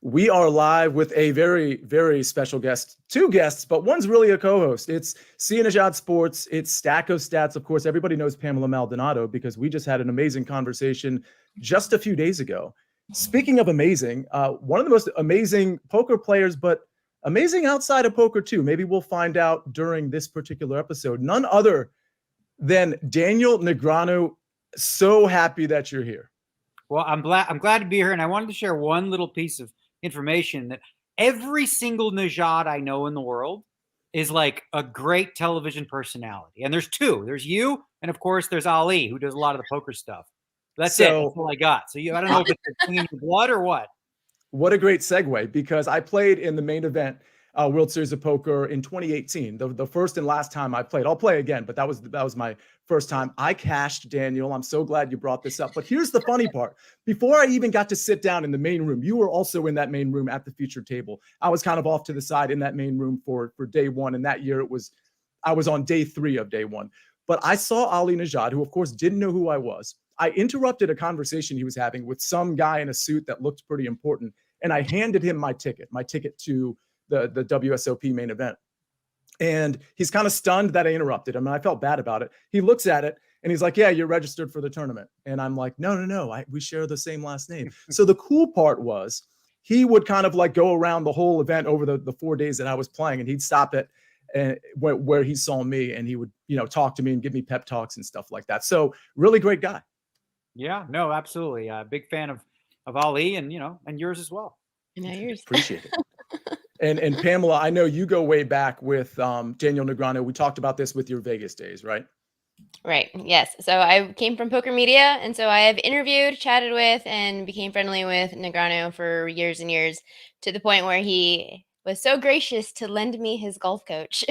We are live with a very, very special guest. Two guests, but one's really a co-host. It's Sia and Nejad Sports. It's Stack of Stats. Of course, everybody knows Pamela Maldonado because we just had an amazing conversation just a few days ago. Speaking of amazing, one of the most amazing poker players, but amazing outside of poker too. Maybe we'll find out during this particular episode. None other than Daniel Negreanu. So happy that you're here. Well, I'm glad to be here, and I wanted to share one little piece of information that every single Nejad I know in the world is like a great television personality. And there's two. There's you, and of course there's Ali, who does a lot of the poker stuff. That's it. That's all I got. So I don't know if it's in your blood or what. What a great segue, because I played in the main event World Series of Poker in 2018, the first and last time I played. I'll play again, but that was my first time. I cashed, Daniel. I'm so glad you brought this up. But here's the funny part. Before I even got to sit down in the main room, you were also in that main room at the featured table. I was kind of off to the side in that main room for day one. And that year I was on day 3 of day 1. But I saw Ali Nejad, who of course didn't know who I was. I interrupted a conversation he was having with some guy in a suit that looked pretty important. And I handed him my ticket to the WSOP main event. And he's kind of stunned that I interrupted him. And I felt bad about it. He looks at it and he's like, yeah, you're registered for the tournament. And I'm like, no, we share the same last name. So the cool part was he would kind of like go around the whole event over the 4 days that I was playing, and he'd stop at where he saw me, and he would, talk to me and give me pep talks and stuff like that. So really great guy. Yeah, no, absolutely. Big fan of Ali and yours as well. Yours. Appreciate it. And Pamela, I know you go way back with Daniel Negreanu. We talked about this with your Vegas days, right? Right. Yes. So I came from Poker Media, and so I have interviewed, chatted with, and became friendly with Negreanu for years and years, to the point where he was so gracious to lend me his golf coach.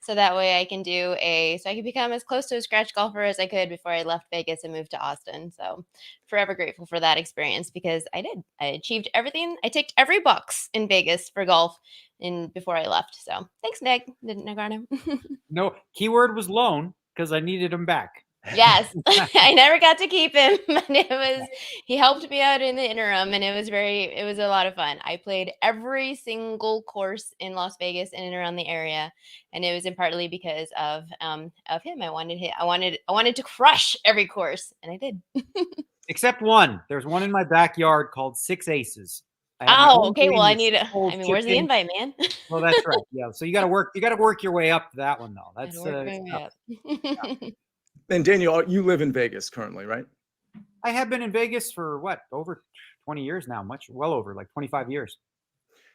So that way I can so I could become as close to a scratch golfer as I could before I left Vegas and moved to Austin. So forever grateful for that experience, because I achieved everything. I ticked every box in Vegas for golf before I left. So thanks, Negreanu. No, keyword was loan, because I needed him back. Yes. I never got to keep him, but he helped me out in the interim, and it was a lot of fun. I played every single course in Las Vegas and around the area, and it was in partly because of him. I wanted to crush every course, and I did. Except one. There's one in my backyard called Six Aces. Oh, okay. Well, where's the invite, man? Well, that's right. Yeah. So you got to work your way up to that one, though. That's yeah. And Daniel, you live in Vegas currently, right? I have been in Vegas for over 20 years now, well over, like 25 years.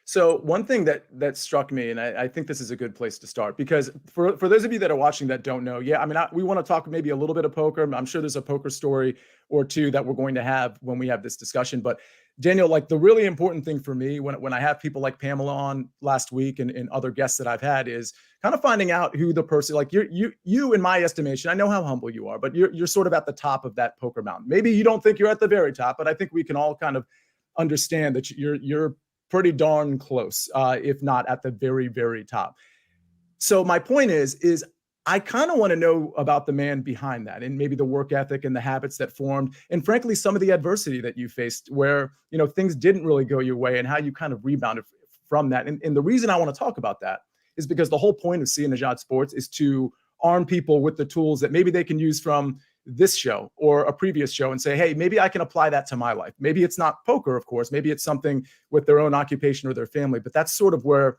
So one thing that struck me, and I think this is a good place to start, because for those of you that are watching that don't know, we want to talk maybe a little bit of poker. I'm sure there's a poker story or two that we're going to have when we have this discussion. But Daniel, like, the really important thing for me when I have people like Pamela on last week and other guests that I've had is kind of finding out who the person, like you in my estimation, I know how humble you are, but you're sort of at the top of that poker mountain. Maybe you don't think you're at the very top, but I think we can all kind of understand that you're pretty darn close, if not at the very, very top. So my point is I kind of want to know about the man behind that, and maybe the work ethic and the habits that formed, and frankly, some of the adversity that you faced where, things didn't really go your way, and how you kind of rebounded from that. And the reason I want to talk about that is because the whole point of Sia and Nejad Sports is to arm people with the tools that maybe they can use from this show or a previous show and say, hey, maybe I can apply that to my life. Maybe it's not poker, of course. Maybe it's something with their own occupation or their family, but that's sort of where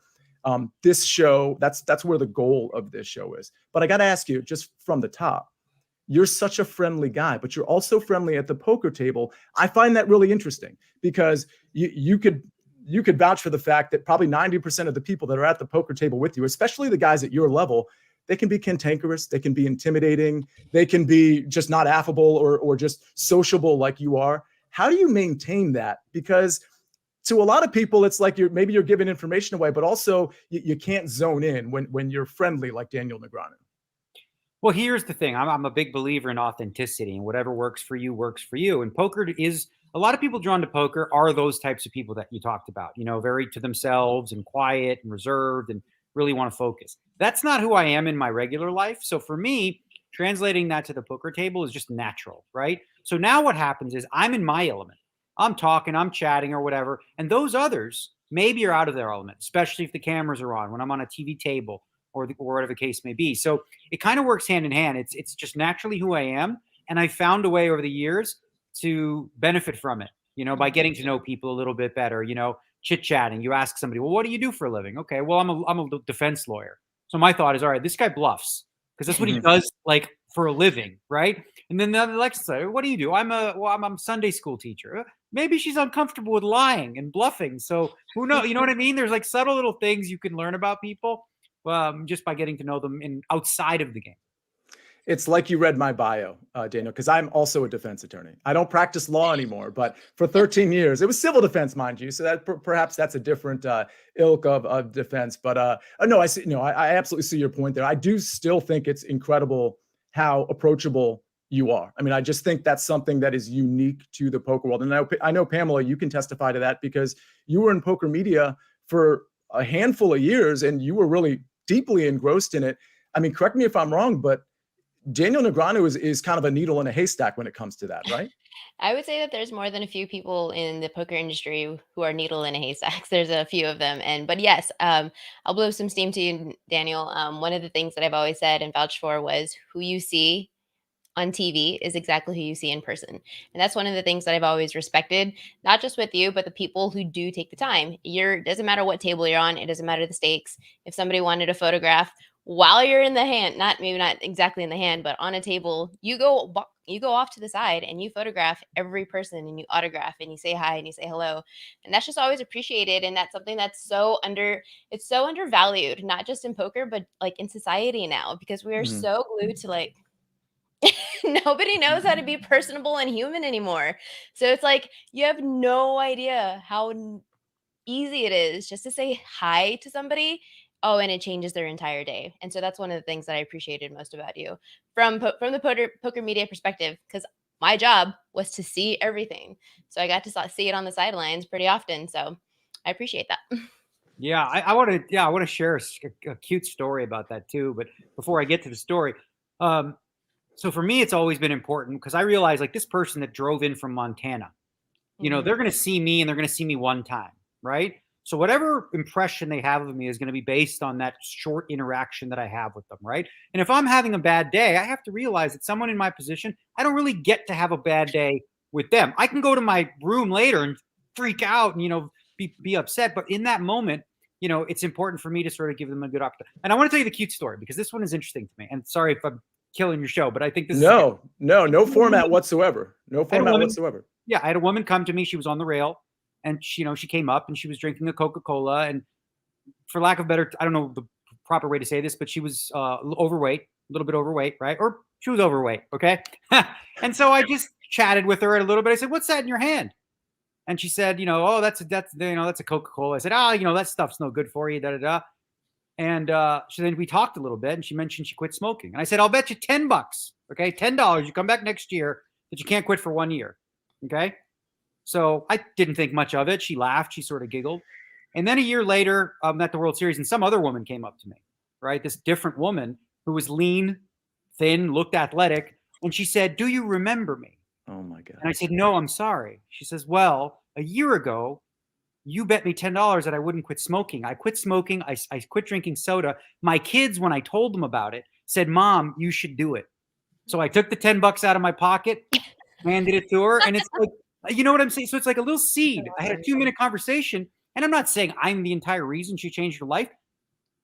this show, that's where the goal of this show is. But I got to ask you, just from the top, you're such a friendly guy, but you're also friendly at the poker table. I find that really interesting, because you could vouch for the fact that probably 90% of the people that are at the poker table with you, especially the guys at your level, they can be cantankerous, they can be intimidating, they can be just not affable or just sociable like you are. How do you maintain that? Because to a lot of people, it's like maybe you're giving information away, but also you can't zone in when you're friendly like Daniel Negreanu. Well, here's the thing. I'm a big believer in authenticity, and whatever works for you works for you. And poker is, a lot of people drawn to poker are those types of people that you talked about, very to themselves and quiet and reserved and really want to focus. That's not who I am in my regular life. So for me, translating that to the poker table is just natural, right? So now what happens is I'm in my element. I'm talking, I'm chatting or whatever. And those others maybe are out of their element, especially if the cameras are on when I'm on a TV table or whatever the case may be. So it kind of works hand in hand. It's just naturally who I am. And I found a way over the years to benefit from it, by getting to know people a little bit better, chit chatting. You ask somebody, well, what do you do for a living? Okay, well, I'm a defense lawyer. So my thought is, all right, this guy bluffs because that's what he does like for a living, right? And then the next side, what do you do? I'm a Sunday school teacher. Maybe she's uncomfortable with lying and bluffing. So who knows? You know what I mean? There's like subtle little things you can learn about people just by getting to know them outside of the game. It's like you read my bio, Daniel, because I'm also a defense attorney. I don't practice law anymore, but for 13 years, it was civil defense, mind you. So that perhaps that's a different ilk of defense. But no, I see. No, I absolutely see your point there. I do still think it's incredible how approachable you are. I mean, I just think that's something that is unique to the poker world. And I know Pamela, you can testify to that because you were in poker media for a handful of years and you were really deeply engrossed in it. I mean, correct me if I'm wrong, but Daniel Negreanu is kind of a needle in a haystack when it comes to that, right? I would say that there's more than a few people in the poker industry who are needle in a haystack. There's a few of them. But yes, I'll blow some steam to you, Daniel. One of the things that I've always said and vouched for was who you see on TV is exactly who you see in person. And that's one of the things that I've always respected, not just with you, but the people who do take the time. Doesn't matter what table you're on. It doesn't matter the stakes. If somebody wanted a photograph while you're in the hand, maybe not exactly in the hand, but on a table, you go off to the side and you photograph every person and you autograph and you say hi and you say hello. And that's just always appreciated. And that's something that's it's so undervalued, not just in poker, but like in society now, because we are so glued to like, nobody knows how to be personable and human anymore. So it's like, you have no idea how easy it is just to say hi to somebody. Oh, and it changes their entire day. And so that's one of the things that I appreciated most about you from the poker media perspective, because my job was to see everything. So I got to see it on the sidelines pretty often. So I appreciate that. Yeah, I want to share a cute story about that too. But before I get to the story, so for me, it's always been important because I realize like this person that drove in from Montana, they're going to see me and they're going to see me one time, right? So whatever impression they have of me is going to be based on that short interaction that I have with them, right? And if I'm having a bad day, I have to realize that someone in my position, I don't really get to have a bad day with them. I can go to my room later and freak out and, be upset. But in that moment, it's important for me to sort of give them a good opportunity. And I want to tell you the cute story because this one is interesting to me. And sorry if I'm killing your show, but I think this no format whatsoever. No format whatsoever. Yeah, I had a woman come to me. She was on the rail. And she came up and she was drinking a Coca-Cola, and for lack of better, I don't know the proper way to say this, but she was overweight, a little bit overweight, right? Or she was overweight, okay? And so I just chatted with her a little bit. I said, "What's that in your hand?" And she said, "Oh, that's a Coca-Cola." I said, that stuff's no good for you, da da da. And so then we talked a little bit, and she mentioned she quit smoking. And I said, "I'll bet you $10, okay, $10. You come back next year, but you can't quit for 1 year, okay?" So I didn't think much of it. She laughed. She sort of giggled. And then a year later, at the World Series, and some other woman came up to me, right? This different woman who was lean, thin, looked athletic. And she said, "Do you remember me?" Oh, my God. And I said, "No, I'm sorry." She says, "Well, a year ago, you bet me $10 that I wouldn't quit smoking. I quit smoking. I quit drinking soda. My kids, when I told them about it, said, 'Mom, you should do it.' So I took the $10 out of my pocket, handed it to her. And it's like, you know what I'm saying? So it's like a little seed. I had a 2-minute conversation, and I'm not saying I'm the entire reason she changed her life,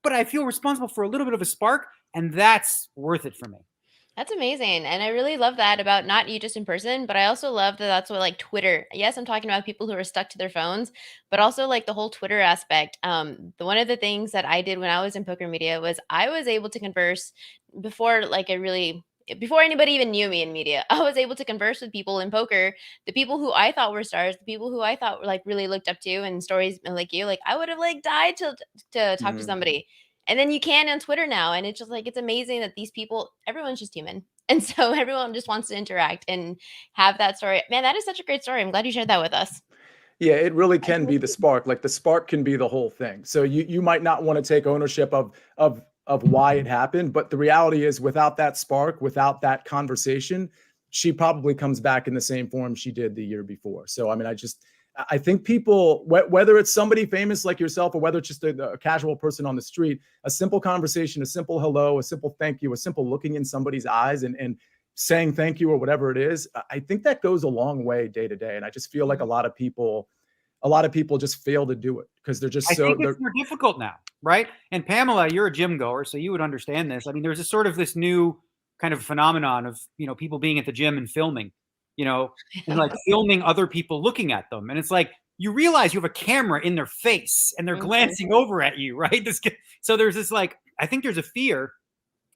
but I feel responsible for a little bit of a spark, and that's worth it for me. That's amazing. And I really love that about not you just in person, but I also love that that's what like Twitter. Yes, I'm talking about people who are stuck to their phones, but also like the whole Twitter aspect. One of the things that I did when I was in poker media was I was able to converse before before anybody even knew me in media. I was able to converse with people in poker, the people who I thought were stars, the people who I thought were like really looked up to, and stories like you, like I would have like died to talk to somebody. And then you can on Twitter now. And it's just like, it's amazing that these people, everyone's just human. And so everyone just wants to interact and have that story. Man, that is such a great story. I'm glad you shared that with us. Yeah, it really can be the spark. Like the spark can be the whole thing. So you might not want to take ownership of why it happened, but the reality is without that spark, without that conversation, she probably comes back in the same form she did the year before. So, I mean, I think people, whether it's somebody famous like yourself or whether it's just a casual person on the street, a simple conversation, a simple hello, a simple thank you, a simple looking in somebody's eyes and saying thank you or whatever it is, I think that goes a long way day to day. And I just feel like a lot of people just fail to do it because they're just I think it's more difficult now, right? And Pamela, you're a gym goer, so you would understand this. I mean, there's a sort of this new kind of phenomenon of, people being at the gym and filming, and like filming other people looking at them. And it's like, you realize you have a camera in their face and they're glancing over at you, right? So there's this, like, I think there's a fear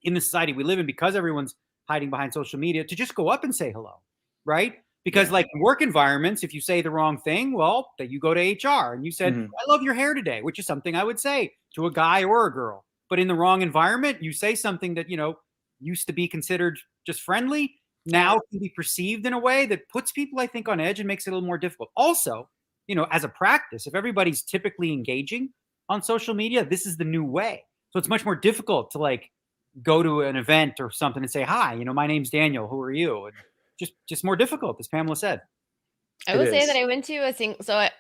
in the society we live in because everyone's hiding behind social media to just go up and say hello, right? Because like in work environments, if you say the wrong thing, well, that you go to HR and you said, I love your hair today, which is something I would say to a guy or a girl. But in the wrong environment, you say something that, used to be considered just friendly, now can be perceived in a way that puts people, I think, on edge and makes it a little more difficult. Also, as a practice, if everybody's typically engaging on social media, this is the new way. So it's much more difficult to like go to an event or something and say, hi, my name's Daniel. Who are you? And just more difficult, as Pamela said. I will say that I went to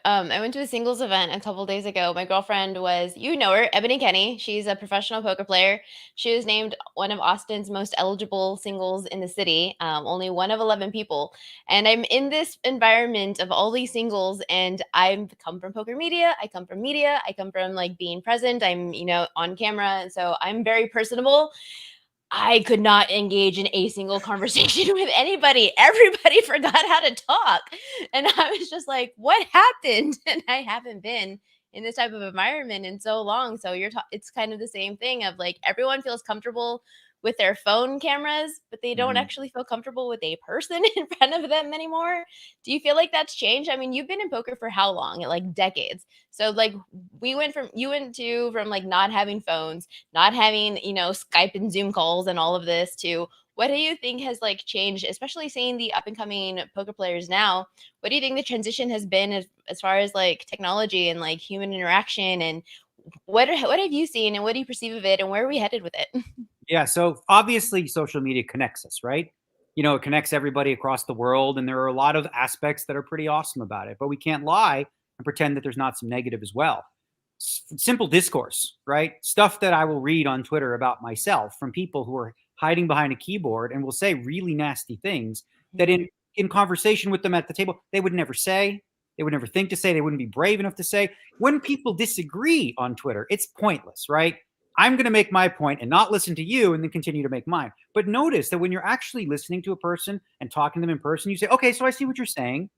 I went to a singles event a couple days ago. My girlfriend was, her, Ebony Kenny. She's a professional poker player. She was named one of Austin's most eligible singles in the city, only one of 11 people. And I'm in this environment of all these singles, and I come from poker media. I come from media. I come from like being present. I'm, on camera. And so I'm very personable. I could not engage in a single conversation with anybody. Everybody forgot how to talk. And I was just like, what happened? And I haven't been in this type of environment in so long. So it's kind of the same thing of like, everyone feels comfortable with their phone cameras, but they don't actually feel comfortable with a person in front of them anymore. Do you feel like that's changed? I mean, you've been in poker for how long? Like decades. So like you went from like not having phones, not having, Skype and Zoom calls and all of this to what do you think has like changed, especially seeing the up and coming poker players now? What do you think the transition has been as far as like technology and like human interaction, and what have you seen and what do you perceive of it and where are we headed with it? Yeah. So obviously social media connects us, right? It connects everybody across the world. And there are a lot of aspects that are pretty awesome about it, but we can't lie and pretend that there's not some negative as well. Simple discourse, right? Stuff that I will read on Twitter about myself from people who are hiding behind a keyboard and will say really nasty things that in conversation with them at the table, they would never say, they would never think to say, they wouldn't be brave enough to say. When people disagree on Twitter, it's pointless, right? I'm going to make my point and not listen to you and then continue to make mine. But notice that when you're actually listening to a person and talking to them in person, you say, okay, so I see what you're saying,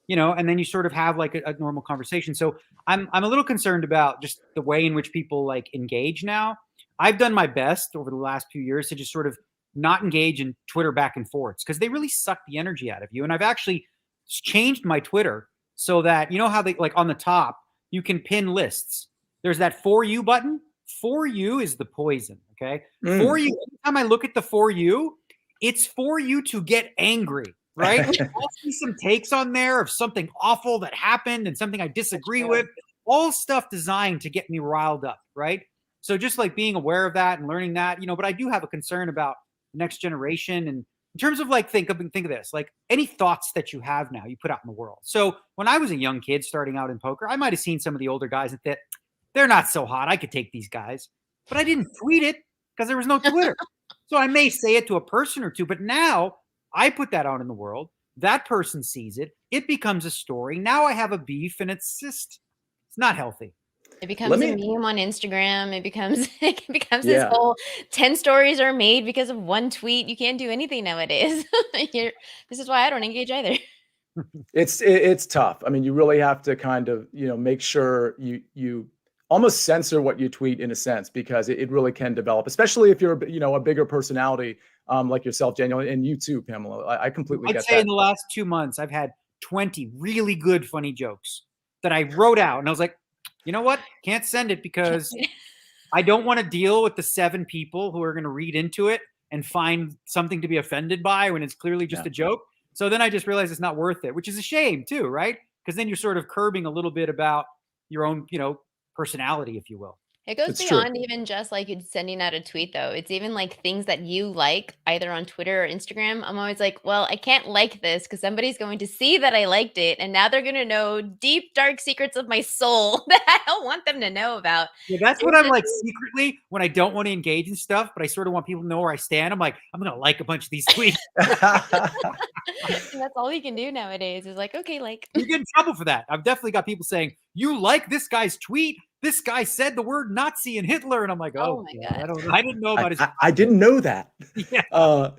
and then you sort of have like a normal conversation. So I'm a little concerned about just the way in which people like engage now. I've done my best over the last few years to just sort of not engage in Twitter back and forths because they really suck the energy out of you. And I've actually changed my Twitter so that, how they like on the top, you can pin lists. There's that For You button. For You is the poison, okay? For You, anytime I look at the For You, it's for you to get angry, right? I'll see some takes on there of something awful that happened and something I disagree with, all stuff designed to get me riled up, right? So just like being aware of that and learning that, but I do have a concern about the next generation. And in terms of like, think of this, like any thoughts that you have now, you put out in the world. So when I was a young kid starting out in poker, I might've seen some of the older guys and that they're not so hot. I could take these guys, but I didn't tweet it because there was no Twitter. So I may say it to a person or two, but now I put that out in the world. That person sees it. It becomes a story. Now I have a beef and it's not healthy. It becomes a meme on Instagram. It becomes this whole 10 stories are made because of one tweet. You can't do anything nowadays. This is why I don't engage either. It's tough. I mean, you really have to kind of, make sure you almost censor what you tweet in a sense, because it really can develop, especially if you're, a bigger personality like yourself, Daniel, and you too, Pamela. I completely get that. I'd say in the last 2 months, I've had 20 really good, funny jokes that I wrote out. And I was like, you know what? Can't send it because I don't want to deal with the 7 people who are going to read into it and find something to be offended by when it's clearly just a joke. So then I just realized it's not worth it, which is a shame too, right? Because then you're sort of curbing a little bit about your own, personality, if you will. It goes It's true. beyond even just like it's sending out a tweet though. It's even like things that you like either on Twitter or Instagram. I'm always like, well, I can't like this because somebody's going to see that I liked it and now they're going to know deep dark secrets of my soul that I don't want them to know about. Yeah, that's So what it's I'm just like secretly when I don't want to engage in stuff, but I sort of want people to know where I stand. I'm like, I'm gonna like a bunch of these tweets. and that's all you can do nowadays is like, okay, like You get in trouble for that. I've definitely got people saying, "You like this guy's tweet? This guy said the word Nazi and Hitler," and I'm like, oh "Oh, my God, God. I didn't know about his." I didn't know that. Yeah. Uh,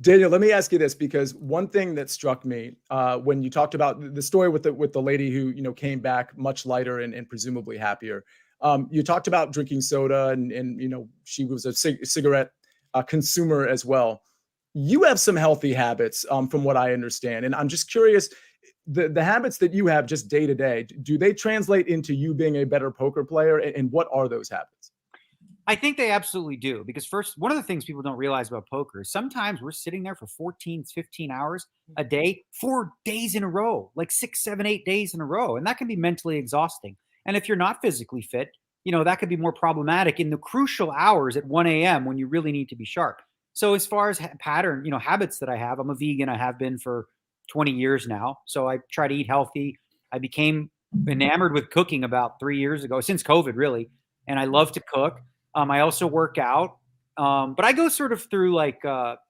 Daniel, let me ask you this, because one thing that struck me when you talked about the story with the lady who came back much lighter and presumably happier. You talked about drinking soda and she was a cigarette consumer as well. You have some healthy habits, from what I understand, and I'm just curious. The habits that you have just day to day, do they translate into you being a better poker player? And what are those habits? I think they absolutely do because first, one of the things people don't realize about poker is sometimes we're sitting there for 14, 15 hours a day, 4 days in a row, like 6, 7, 8 days in a row. And that can be mentally exhausting. And if you're not physically fit, that could be more problematic in the crucial hours at 1 a.m. when you really need to be sharp. So as far as pattern, habits that I have, I'm a vegan. I have been for 20 years now. So I try to eat healthy. I became enamored with cooking about 3 years ago, since COVID, really. And I love to cook. I also work out, but I go sort of through like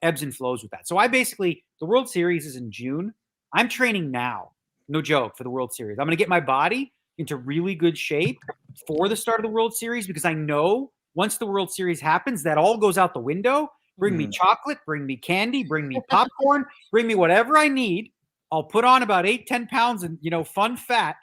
ebbs and flows with that. So the World Series is in June. I'm training now, no joke, for the World Series. I'm going to get my body into really good shape for the start of the World Series because I know once the World Series happens, that all goes out the window. Bring me chocolate, bring me candy, bring me popcorn, bring me whatever I need. I'll put on about 8, 10 pounds and, fun fat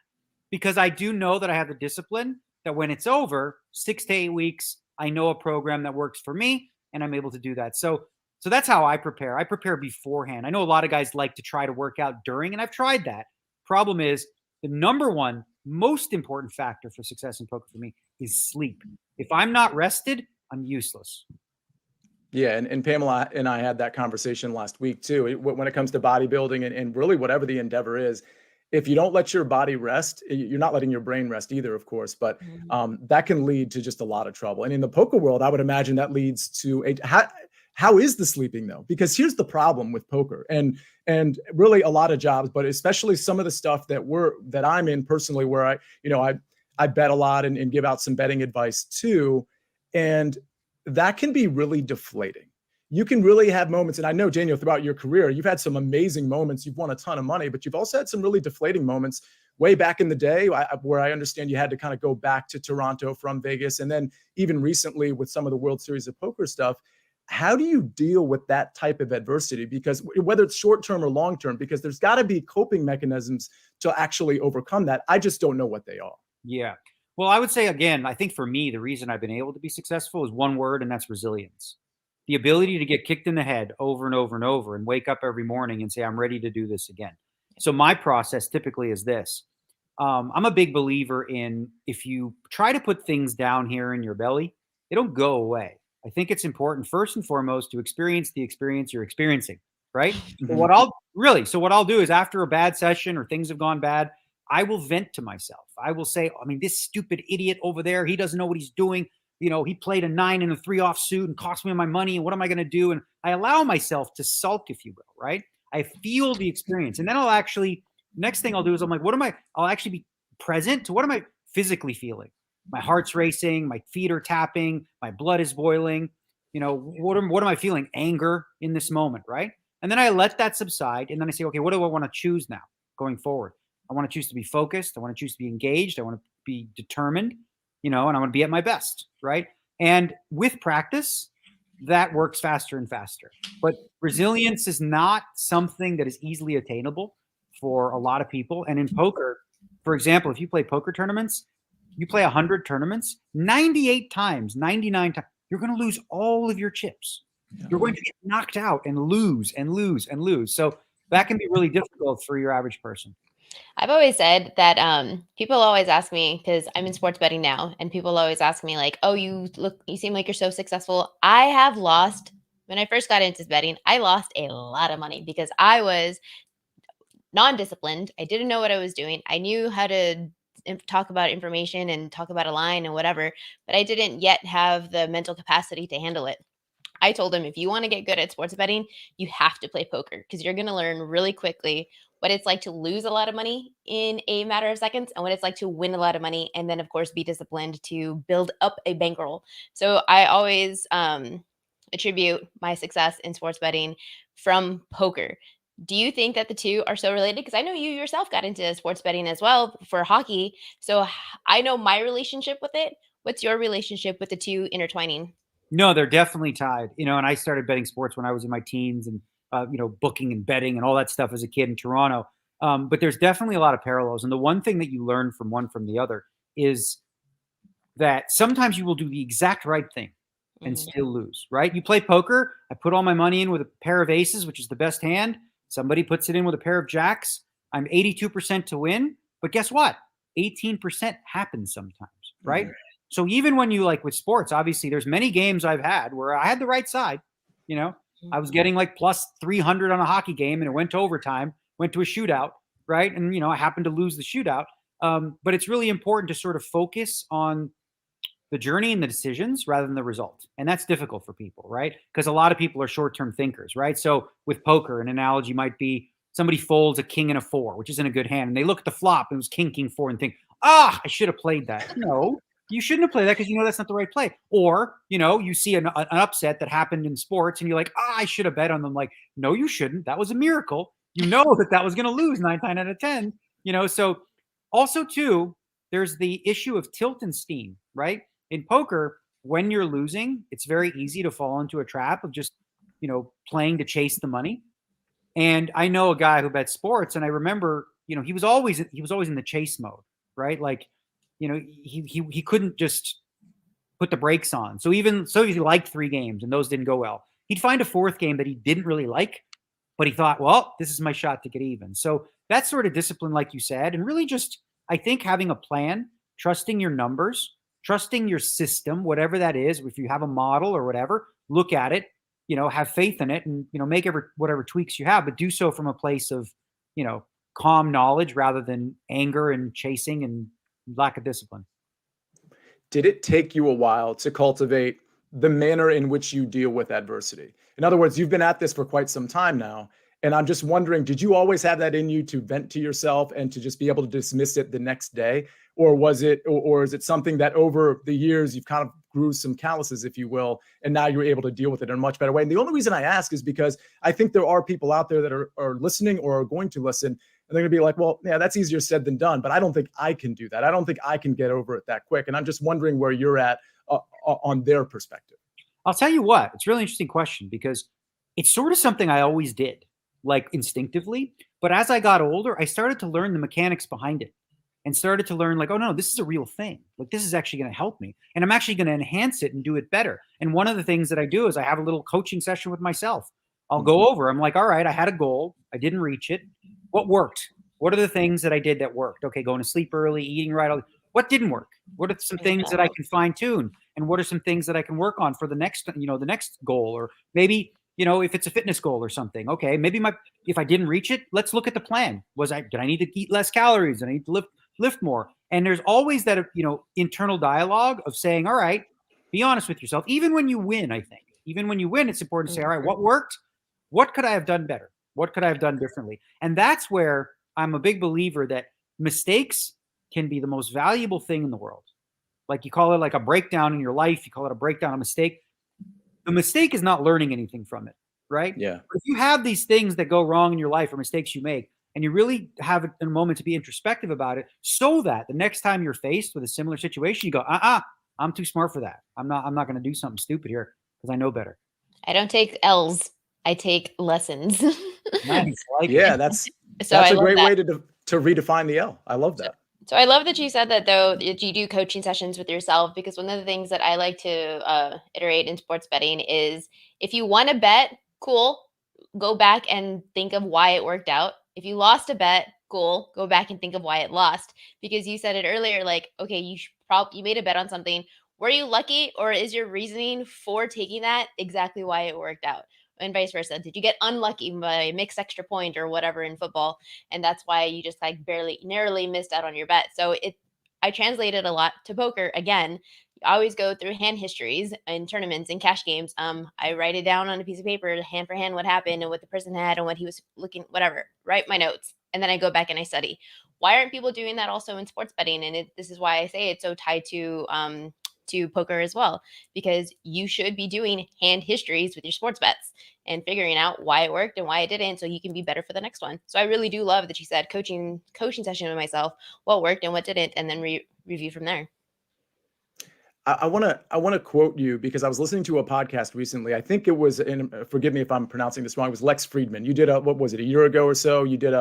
because I do know that I have the discipline that when it's over, 6 to 8 weeks, I know a program that works for me and I'm able to do that. So that's how I prepare. I prepare beforehand. I know a lot of guys like to try to work out during, and I've tried that. Problem is, the number one most important factor for success in poker for me is sleep. If I'm not rested, I'm useless. Yeah, and Pamela and I had that conversation last week too. When it comes to bodybuilding and really whatever the endeavor is, if you don't let your body rest, you're not letting your brain rest either, of course. But that can lead to just a lot of trouble. And in the poker world, I would imagine that leads to how is the sleeping though? Because here's the problem with poker and really a lot of jobs, but especially some of the stuff that I'm in personally, where I bet a lot and give out some betting advice too, and that can be really deflating. You can really have moments, and I know, Daniel, throughout your career, you've had some amazing moments. You've won a ton of money, but you've also had some really deflating moments way back in the day where I understand you had to kind of go back to Toronto from Vegas. And then even recently with some of the World Series of Poker stuff, how do you deal with that type of adversity? Because whether it's short-term or long-term, because there's got to be coping mechanisms to actually overcome that. I just don't know what they are. Yeah. Well, I would say, again, I think for me, the reason I've been able to be successful is one word, and that's resilience. The ability to get kicked in the head over and over and over and wake up every morning and say, I'm ready to do this again. So my process typically is this. I'm a big believer in if you try to put things down here in your belly, they don't go away. I think it's important, first and foremost, to experience the experience you're experiencing, right? So what I'll do is after a bad session or things have gone bad, I will vent to myself. I will say, I mean, this stupid idiot over there, he doesn't know what he's doing. He played a 9 and a 3 offsuit and cost me my money. And what am I going to do? And I allow myself to sulk, if you will, right? I feel the experience. And then next thing I'll do is I'll actually be present to what am I physically feeling? My heart's racing, my feet are tapping, my blood is boiling. What am I feeling? Anger in this moment, right? And then I let that subside. And then I say, okay, what do I want to choose now going forward? I want to choose to be focused. I want to choose to be engaged. I want to be determined, and I want to be at my best, right? And with practice, that works faster and faster. But resilience is not something that is easily attainable for a lot of people. And in poker, for example, if you play poker tournaments, you play 100 tournaments, 98 times, 99 times, you're going to lose all of your chips. You're going to get knocked out and lose and lose and lose. So that can be really difficult for your average person. I've always said that people always ask me, because I'm in sports betting now, and people always ask me like, oh, you seem like you're so successful. I have lost, when I first got into betting, I lost a lot of money because I was non-disciplined. I didn't know what I was doing. I knew how to talk about information and talk about a line and whatever, but I didn't yet have the mental capacity to handle it. I told him, if you want to get good at sports betting, you have to play poker because you're going to learn really quickly what it's like to lose a lot of money in a matter of seconds and what it's like to win a lot of money. And then, of course, be disciplined to build up a bankroll. So I always attribute my success in sports betting from poker. Do you think that the two are so related? Because I know you yourself got into sports betting as well for hockey. So I know my relationship with it. What's your relationship with the two intertwining? No, they're definitely tied. And I started betting sports when I was in my teens and, booking and betting and all that stuff as a kid in Toronto. But there's definitely a lot of parallels. And the one thing that you learn from one from the other is that sometimes you will do the exact right thing and still lose, right? You play poker. I put all my money in with a pair of aces, which is the best hand. Somebody puts it in with a pair of jacks. I'm 82% to win. But guess what? 18% happens sometimes, right? Mm-hmm. So even when you like with sports, obviously there's many games I've had where I had the right side, I was getting like plus 300 on a hockey game and it went to overtime, went to a shootout, right? And, I happened to lose the shootout. But it's really important to sort of focus on the journey and the decisions rather than the result. And that's difficult for people, right? Because a lot of people are short-term thinkers, right? So with poker, an analogy might be somebody folds a king and a 4, which isn't a good hand. And they look at the flop and it was king, king, 4 and think, I should have played that. No. You shouldn't have played that because that's not the right play. Or, you see an upset that happened in sports and you're like, I should have bet on them. Like, no, you shouldn't. That was a miracle. That was going to lose 9 out of 10. So also too, there's the issue of tilt and steam, right? In poker, when you're losing, it's very easy to fall into a trap of just, playing to chase the money. And I know a guy who bets sports, and I remember, he was always in the chase mode, right? Like, he couldn't just put the brakes on. So he liked 3 games and those didn't go well. He'd find a 4th game that he didn't really like, but he thought, well, this is my shot to get even. So that's sort of discipline, like you said, and really just, I think, having a plan, trusting your numbers, trusting your system, whatever that is. If you have a model or whatever, look at it, have faith in it and, make whatever tweaks you have, but do so from a place of, calm knowledge rather than anger and chasing and lack of discipline. Did it take you a while to cultivate the manner in which you deal with adversity? In other words, you've been at this for quite some time now. And I'm just wondering, did you always have that in you to vent to yourself and to just be able to dismiss it the next day? Or is it something that over the years you've kind of grew some calluses, if you will, and now you're able to deal with it in a much better way? And the only reason I ask is because I think there are people out there that are listening or are going to listen, and they're going to be like, well, yeah, that's easier said than done, but I don't think I can do that. I don't think I can get over it that quick. And I'm just wondering where you're at on their perspective. I'll tell you what, it's a really interesting question because it's sort of something I always did, like instinctively. But as I got older, I started to learn the mechanics behind it and started to learn like, oh no, this is a real thing. Like this is actually going to help me and I'm actually going to enhance it and do it better. And one of the things that I do is I have a little coaching session with myself. I'll go over, I'm like, all right, I had a goal. I didn't reach it. What worked? What are the things that I did that worked? Okay, going to sleep early, eating right. What didn't work? What are some things that I can fine tune? And what are some things that I can work on for the next, the next goal? Or maybe, if it's a fitness goal or something, okay, maybe if I didn't reach it, let's look at the plan. Did I need to eat less calories? Did I need to lift more? And there's always that, internal dialogue of saying, all right, be honest with yourself. Even when you win, I think, it's important to say, all right, what worked? What could I have done better? What could I have done differently? And that's where I'm a big believer that mistakes can be the most valuable thing in the world. Like you call it like a breakdown in your life. You call it a breakdown, a mistake. The mistake is not learning anything from it, right? Yeah. If you have these things that go wrong in your life or mistakes you make, and you really have a moment to be introspective about it, so that the next time you're faced with a similar situation, you go, I'm too smart for that. I'm not going to do something stupid here because I know better. I don't take L's. I take lessons. Nice. Yeah, that's a great way to redefine the L. I love that. So I love that you said that, though, that you do coaching sessions with yourself, because one of the things that I like to iterate in sports betting is if you want to bet, cool, go back and think of why it worked out. If you lost a bet, cool, go back and think of why it lost. Because you said it earlier, like, okay, you made a bet on something. Were you lucky, or is your reasoning for taking that exactly why it worked out? And vice versa. Did you get unlucky by a mixed extra point or whatever in football? And that's why you just like narrowly missed out on your bet. So I translated a lot to poker. Again, I always go through hand histories in tournaments and cash games. I write it down on a piece of paper, hand for hand, what happened and what the person had and what he was looking, whatever. Write my notes, and then I go back and I study. Why aren't people doing that also in sports betting? And this is why I say it's so tied to poker as well, because you should be doing hand histories with your sports bets and figuring out why it worked and why it didn't, so you can be better for the next one. So I really do love that you said coaching session with myself, what worked and what didn't, and then review from there. I want to quote you because I was listening to a podcast recently. I think it was forgive me if I'm pronouncing this wrong. It was Lex Friedman. You did what was it, a year ago or so? You did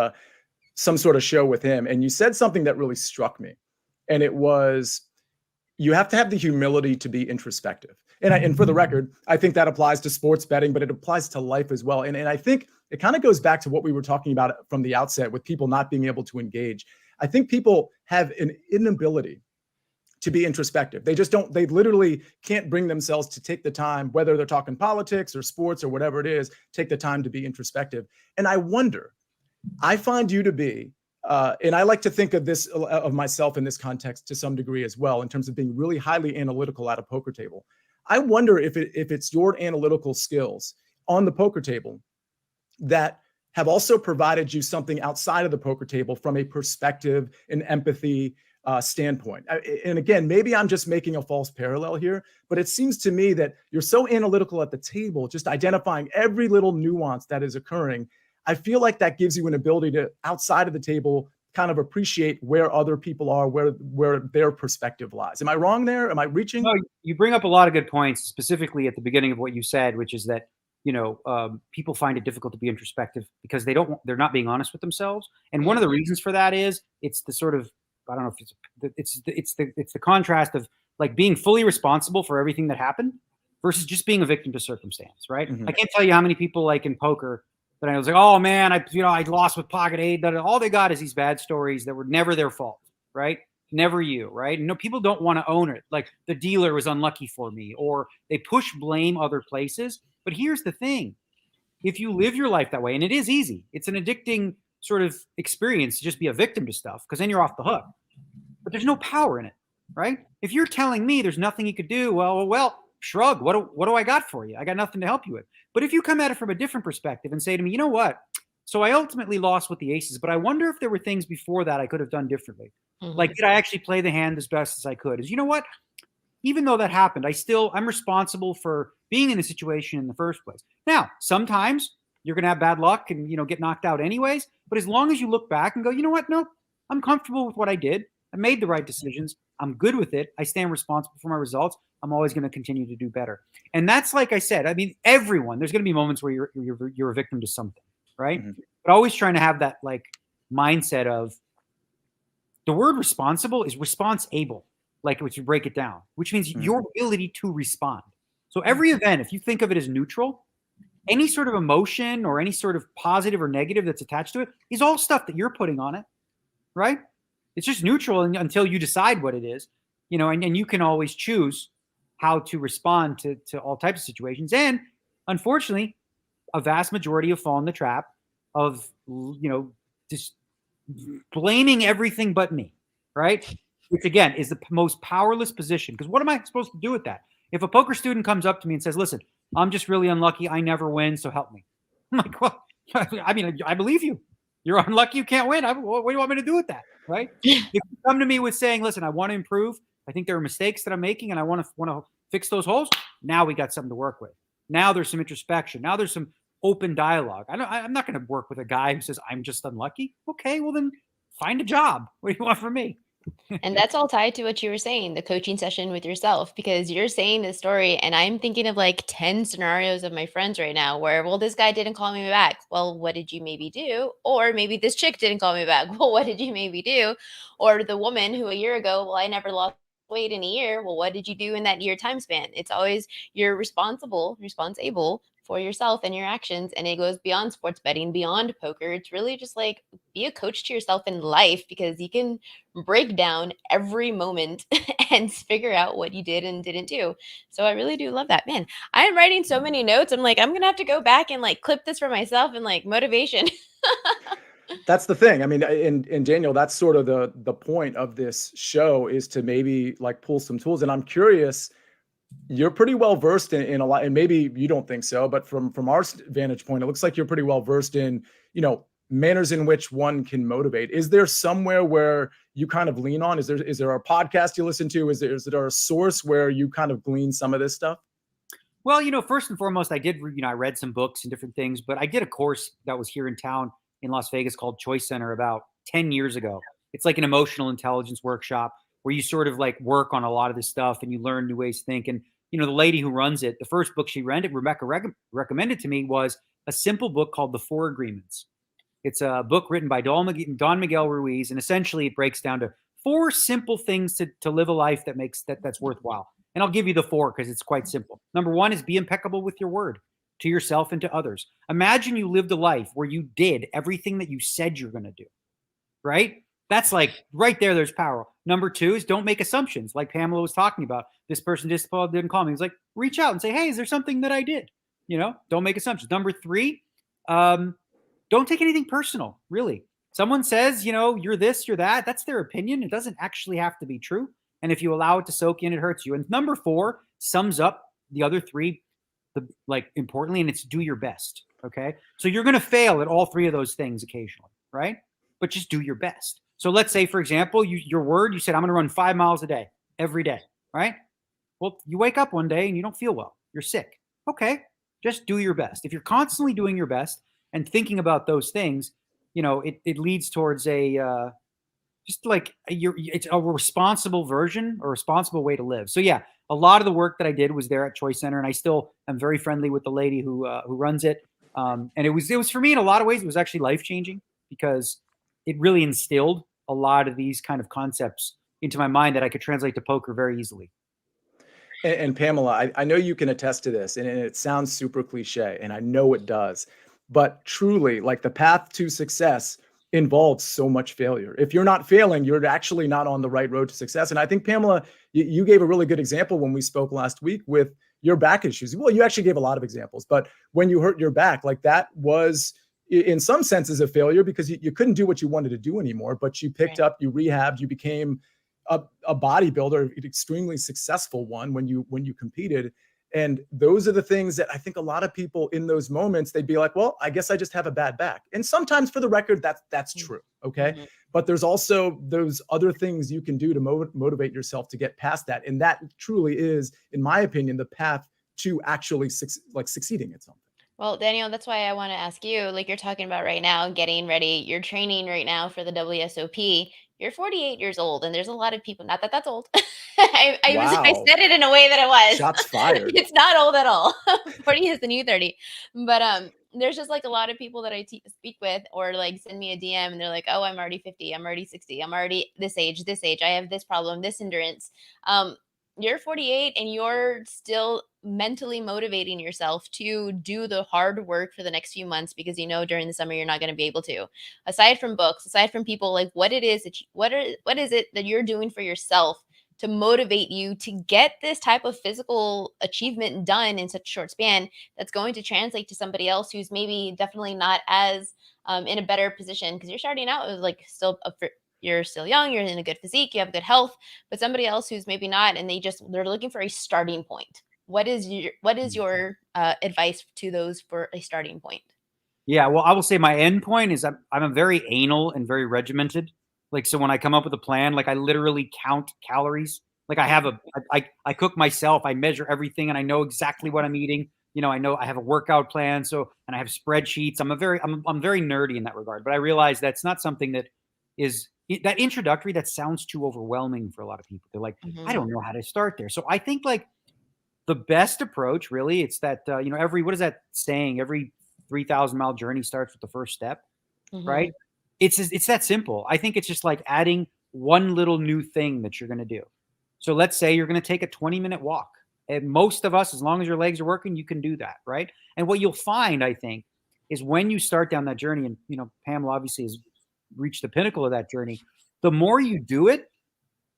some sort of show with him, and you said something that really struck me. And it was, you have to have the humility to be introspective. And for the record, I think that applies to sports betting, but it applies to life as well. And I think it kind of goes back to what we were talking about from the outset with people not being able to engage. I think people have an inability to be introspective. They literally can't bring themselves to take the time, whether they're talking politics or sports or whatever it is, take the time to be introspective. And I wonder, I find you to be, and I like to think of this, of myself in this context to some degree as well, in terms of being really highly analytical at a poker table. I wonder if it's your analytical skills on the poker table that have also provided you something outside of the poker table from a perspective and empathy standpoint. And again, maybe I'm just making a false parallel here, but it seems to me that you're so analytical at the table, just identifying every little nuance that is occurring. I feel like that gives you an ability to, outside of the table, kind of appreciate where other people are, where their perspective lies. Am I wrong there? Am I reaching? No, you bring up a lot of good points, specifically at the beginning of what you said, which is that, people find it difficult to be introspective because they're not being honest with themselves. And one of the reasons for that is it's the sort of, I don't know if it's the contrast of like being fully responsible for everything that happened versus just being a victim to circumstance, right? Mm-hmm. I can't tell you how many people like in poker that I was like, oh man, I lost with pocket eight. That all they got is these bad stories that were never their fault, right? Never you, right? No, people don't want to own it. Like the dealer was unlucky for me, or they push blame other places. But here's the thing: if you live your life that way, and it is easy, it's an addicting sort of experience to just be a victim to stuff, because then you're off the hook. But there's no power in it, right? If you're telling me there's nothing you could do, well, shrug. What do I got for you? I got nothing to help you with. But if you come at it from a different perspective and say to me, you know what? So I ultimately lost with the aces, but I wonder if there were things before that I could have done differently. Mm-hmm. Like, did I actually play the hand as best as I could? You know what? Even though that happened, I'm responsible for being in the situation in the first place. Now, sometimes you're going to have bad luck and, get knocked out anyways. But as long as you look back and go, you know what? No, I'm comfortable with what I did. I made the right decisions. I'm good with it. I stand responsible for my results. I'm always going to continue to do better. And that's, like I said, I mean, everyone, there's going to be moments where you're a victim to something, right? Mm-hmm. But always trying to have that like mindset of the word responsible is response-able, like if you break it down, which means mm-hmm. your ability to respond. So every event, if you think of it as neutral, any sort of emotion or any sort of positive or negative that's attached to it is all stuff that you're putting on it, right? It's just neutral until you decide what it is, and you can always choose how to respond to all types of situations. And unfortunately, a vast majority have fallen in the trap of, just blaming everything but me, right? Which again is the most powerless position. Because what am I supposed to do with that? If a poker student comes up to me and says, listen, I'm just really unlucky. I never win, so help me. I'm like, well, I mean, I believe you. You're unlucky. You can't win. What do you want me to do with that? Right? If you come to me with saying, listen, I want to improve. I think there are mistakes that I'm making and I want to fix those holes. Now we got something to work with. Now there's some introspection. Now there's some open dialogue. I'm not going to work with a guy who says, I'm just unlucky. Okay, well then find a job. What do you want from me? And that's all tied to what you were saying, the coaching session with yourself, because you're saying this story and I'm thinking of like 10 scenarios of my friends right now where, well, this guy didn't call me back. Well, what did you maybe do? Or maybe this chick didn't call me back. Well, what did you maybe do? Or the woman who a year ago, well, I never lost weight in a year. Well, what did you do in that year time span? It's always you're responsible for yourself and your actions. And it goes beyond sports betting, beyond poker. It's really just like be a coach to yourself in life, because you can break down every moment and figure out what you did and didn't do. So I really do love that. Man, I am writing so many notes. I'm like, I'm going to have to go back and like clip this for myself and like motivation. That's the thing. I mean, and Daniel, that's sort of the point of this show, is to maybe like pull some tools. And I'm curious, you're pretty well versed in a lot, and maybe you don't think so, but from our vantage point, it looks like you're pretty well versed in, manners in which one can motivate. Is there somewhere where you kind of lean on? Is there a podcast you listen to? Is there a source where you kind of glean some of this stuff? Well, first and foremost, I read some books and different things, but I did a course that was here in town in Las Vegas called Choice Center about 10 years ago. It's like an emotional intelligence workshop where you sort of like work on a lot of this stuff and you learn new ways to think. And, the lady who runs it, the first book she rented, Rebecca recommended to me, was a simple book called The Four Agreements. It's a book written by Don Miguel Ruiz. And essentially it breaks down to 4 simple things to live a life that's worthwhile. And I'll give you the 4 because it's quite simple. Number 1 is be impeccable with your word to yourself and to others. Imagine you lived a life where you did everything that you said you're going to do, right? That's like right there, there's power. Number 2 is don't make assumptions. Like Pamela was talking about, this person just didn't call me. He's like, reach out and say, hey, is there something that I did? Don't make assumptions. Number 3, don't take anything personal, really. Someone says, you're this, you're that. That's their opinion. It doesn't actually have to be true. And if you allow it to soak in, it hurts you. And number 4 sums up the other 3, importantly, and it's do your best. Okay. So you're going to fail at all 3 of those things occasionally, right? But just do your best. So let's say, for example, your word, you said, I'm going to run 5 miles a day, every day, right? Well, you wake up one day and you don't feel well. You're sick. Okay. Just do your best. If you're constantly doing your best and thinking about those things, it leads towards it's a responsible version or responsible way to live. So yeah, a lot of the work that I did was there at Choice Center, and I still am very friendly with the lady who runs it. And it was for me, in a lot of ways, it was actually life-changing because it really instilled a lot of these kind of concepts into my mind that I could translate to poker very easily. And Pamela, I know you can attest to this, and it sounds super cliche, and I know it does, but truly, like, the path to success involves so much failure. If you're not failing, you're actually not on the right road to success. And I think, Pamela, you gave a really good example when we spoke last week with your back issues. Well, you actually gave a lot of examples, but when you hurt your back, like, that was in some senses a failure because you couldn't do what you wanted to do anymore, but you picked up, you rehabbed, you became a bodybuilder, an extremely successful one when you competed. And those are the things that I think a lot of people in those moments, they'd be like, well, I guess I just have a bad back. And sometimes, for the record, that's true. Okay. Mm-hmm. But there's also those other things you can do to motivate yourself to get past that. And that truly is, in my opinion, the path to actually succeeding at something. Well, Daniel, that's why I want to ask you, like you're talking about right now, getting ready, you're training right now for the WSOP. You're 48 years old, and there's a lot of people, not that that's old. I said it in a way that it was. Shots fired. It's not old at all. 40 is the new 30. But there's just like a lot of people that I speak with or like send me a DM and they're like, oh, I'm already 50. I'm already 60. I'm already this age. I have this problem, this endurance. You're 48 and you're still mentally motivating yourself to do the hard work for the next few months because during the summer you're not going to be able to. Aside from books, aside from people, like what is it that you're doing for yourself to motivate you to get this type of physical achievement done in such a short span that's going to translate to somebody else who's maybe definitely not as in a better position because you're starting out with like you're still young, you're in a good physique, you have good health, but somebody else who's maybe not, and they're looking for a starting point. What is your advice to those for a starting point? Yeah, well, I will say my end point is I'm a very anal and very regimented. Like, so when I come up with a plan, like I literally count calories. Like I cook myself, I measure everything, and I know exactly what I'm eating. I know I have a workout plan. So, and I have spreadsheets. I'm very nerdy in that regard, but I realize that's not something that is that introductory. That sounds too overwhelming for a lot of people. They're like, I don't know how to start there. So I think like the best approach really, it's that, what is that saying? Every 3,000-mile journey starts with the first step, right? It's that simple. I think it's just like adding one little new thing that you're going to do. So let's say you're going to take a 20-minute walk. And most of us, as long as your legs are working, you can do that, right? And what you'll find, I think, is when you start down that journey, and, Pamela obviously has reached the pinnacle of that journey, the more you do it,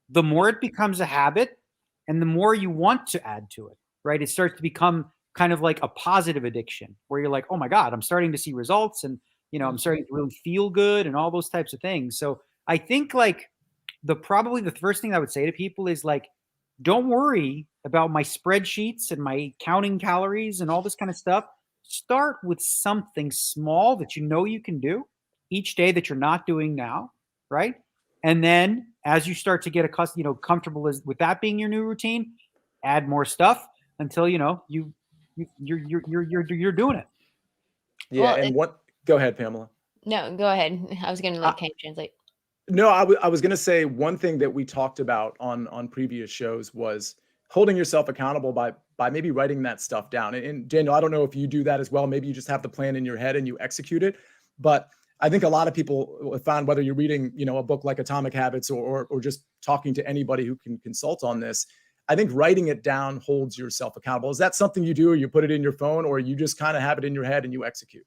the more it becomes a habit and the more you want to add to it, right? It starts to become kind of like a positive addiction where you're like, oh my God, I'm starting to see results and I'm starting to really feel good and all those types of things. So I think like probably the first thing I would say to people is like, don't worry about my spreadsheets and my counting calories and all this kind of stuff. Start with something small that you can do each day that you're not doing now, right? And then as you start to get accustomed, comfortable with that being your new routine, add more stuff until you're doing it. Yeah, Well, and what? Go ahead, Pamela. no, go ahead. I was going to Uh, kind of translate. No, I was going to say one thing that we talked about on previous shows was holding yourself accountable by maybe writing that stuff down. And Daniel, I don't know if you do that as well. Maybe you just have the plan in your head and you execute it. But I think a lot of people have found, whether you're reading, a book like Atomic Habits or just talking to anybody who can consult on this, I think writing it down holds yourself accountable. Is that something you do, or you put it in your phone, or you just kind of have it in your head and you execute?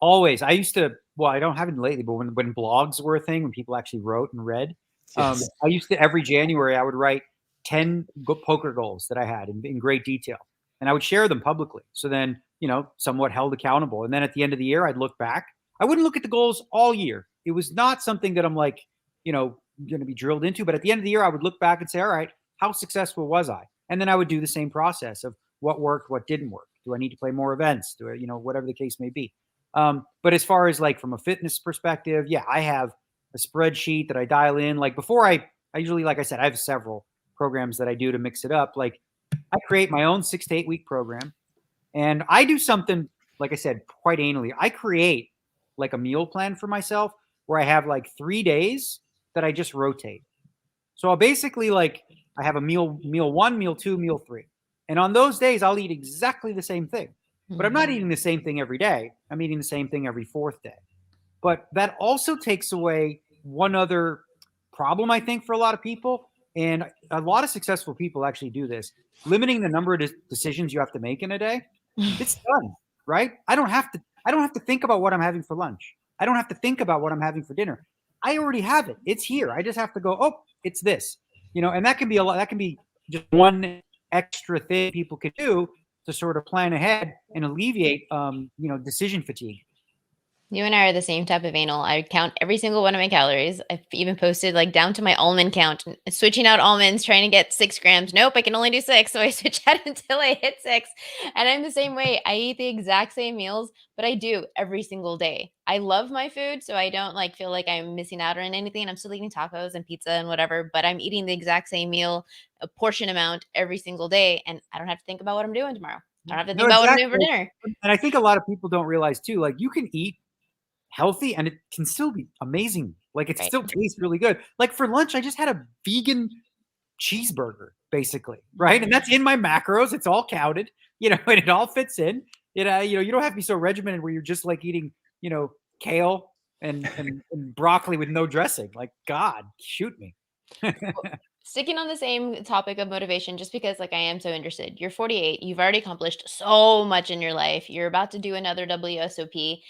Always. I used to, well, I don't have it lately, but when blogs were a thing, when people actually wrote and read, Yes. I used to, every January, I would write 10 poker goals that I had in great detail, and I would share them publicly. So then, somewhat held accountable. And then at the end of the year, I'd look back. I wouldn't look at the goals all year. It was not something that I'm like, going to be drilled into. But at the end of the year, I would look back and say, all right, how successful was I? And then I would do the same process of what worked, what didn't work. Do I need to play more events? Do I, whatever the case may be. But as far as like from a fitness perspective, yeah, I have a spreadsheet that I dial in. Like before I usually, like I said, I have several programs that I do to mix it up. Like I create my own 6 to 8 week program, and I do something, like I said, quite anally. I create like a meal plan for myself where I have like 3 days that I just rotate. So I'll basically like, I have a meal 1, meal 2, meal 3. And on those days, I'll eat exactly the same thing. But I'm not eating the same thing every day. I'm eating the same thing every 4th day. But that also takes away one other problem, I think, for a lot of people. And a lot of successful people actually do this. Limiting the number of decisions you have to make in a day. It's done, right? I don't have to think about what I'm having for lunch. I don't have to think about what I'm having for dinner. I already have it. It's here. I just have to go, oh, it's this. And that can be a lot. That can be just one extra thing people could do to sort of plan ahead and alleviate, decision fatigue. You and I are the same type of anal. I count every single one of my calories. I've even posted like down to my almond count, switching out almonds, trying to get 6 grams. Nope, I can only do 6. So I switch out until I hit 6. And I'm the same way. I eat the exact same meals, but I do every single day. I love my food, so I don't like feel like I'm missing out on anything. I'm still eating tacos and pizza and whatever, but I'm eating the exact same meal, a portion amount every single day. And I don't have to think about what I'm doing tomorrow. I don't have to think about what I'm doing for dinner. And I think a lot of people don't realize too, like you can eat healthy and it can still be amazing. Like it still tastes really good. Like for lunch, I just had a vegan cheeseburger, basically, right? And that's in my macros. It's all counted, and it all fits in. You don't have to be so regimented where you're just like eating, kale and broccoli with no dressing. Like, God, shoot me. Sticking on the same topic of motivation, just because like I am so interested. You're 48. You've already accomplished so much in your life. You're about to do another WSOP.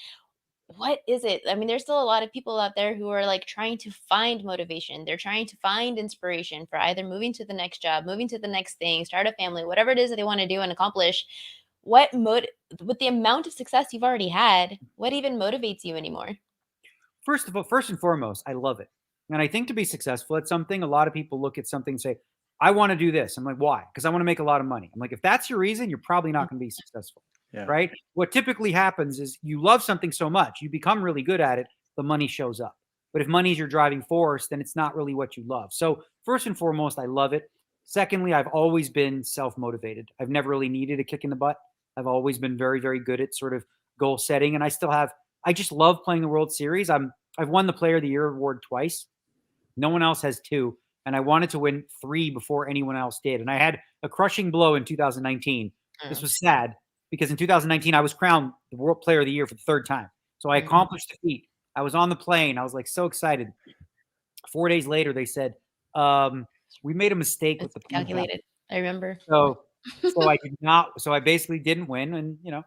What is it? I mean, there's still a lot of people out there who are like trying to find motivation. They're trying to find inspiration for either moving to the next job, moving to the next thing, start a family, whatever it is that they want to do and accomplish. With the amount of success you've already had, what even motivates you anymore? First and foremost, I love it. And I think to be successful at something, a lot of people look at something and say, I want to do this. I'm like, why? Because I want to make a lot of money. I'm like, if that's your reason, you're probably not going to be successful. Yeah. Right? What typically happens is you love something so much, you become really good at it, the money shows up. But if money is your driving force, then it's not really what you love. So first and foremost, I love it. Secondly, I've always been self-motivated. I've never really needed a kick in the butt. I've always been very, very good at sort of goal setting. And I just love playing the World Series. I've won the Player of the Year award twice. No one else has 2. And I wanted to win 3 before anyone else did. And I had a crushing blow in 2019. This was sad because in 2019, I was crowned the World Player of the Year for the 3rd time. So I accomplished the feat. I was on the plane. I was like so excited. 4 days later, they said, we made a mistake with the calculated. I remember. So I did not. So I basically didn't win. And,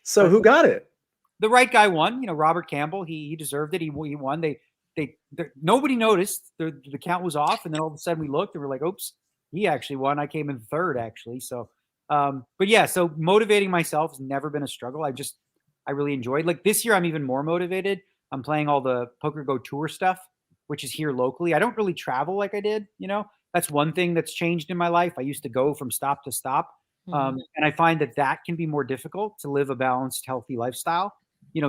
So who got it? The right guy won. Robert Campbell. He deserved it. He won. Nobody noticed the count was off, and then all of a sudden we looked and we're like, oops, he actually won. I came in 3rd actually. So, but yeah, so motivating myself has never been a struggle. I really enjoyed. Like this year, I'm even more motivated. I'm playing all the Poker Go Tour stuff, which is here locally. I don't really travel like I did. That's one thing that's changed in my life. I used to go from stop to stop. And I find that can be more difficult to live a balanced, healthy lifestyle.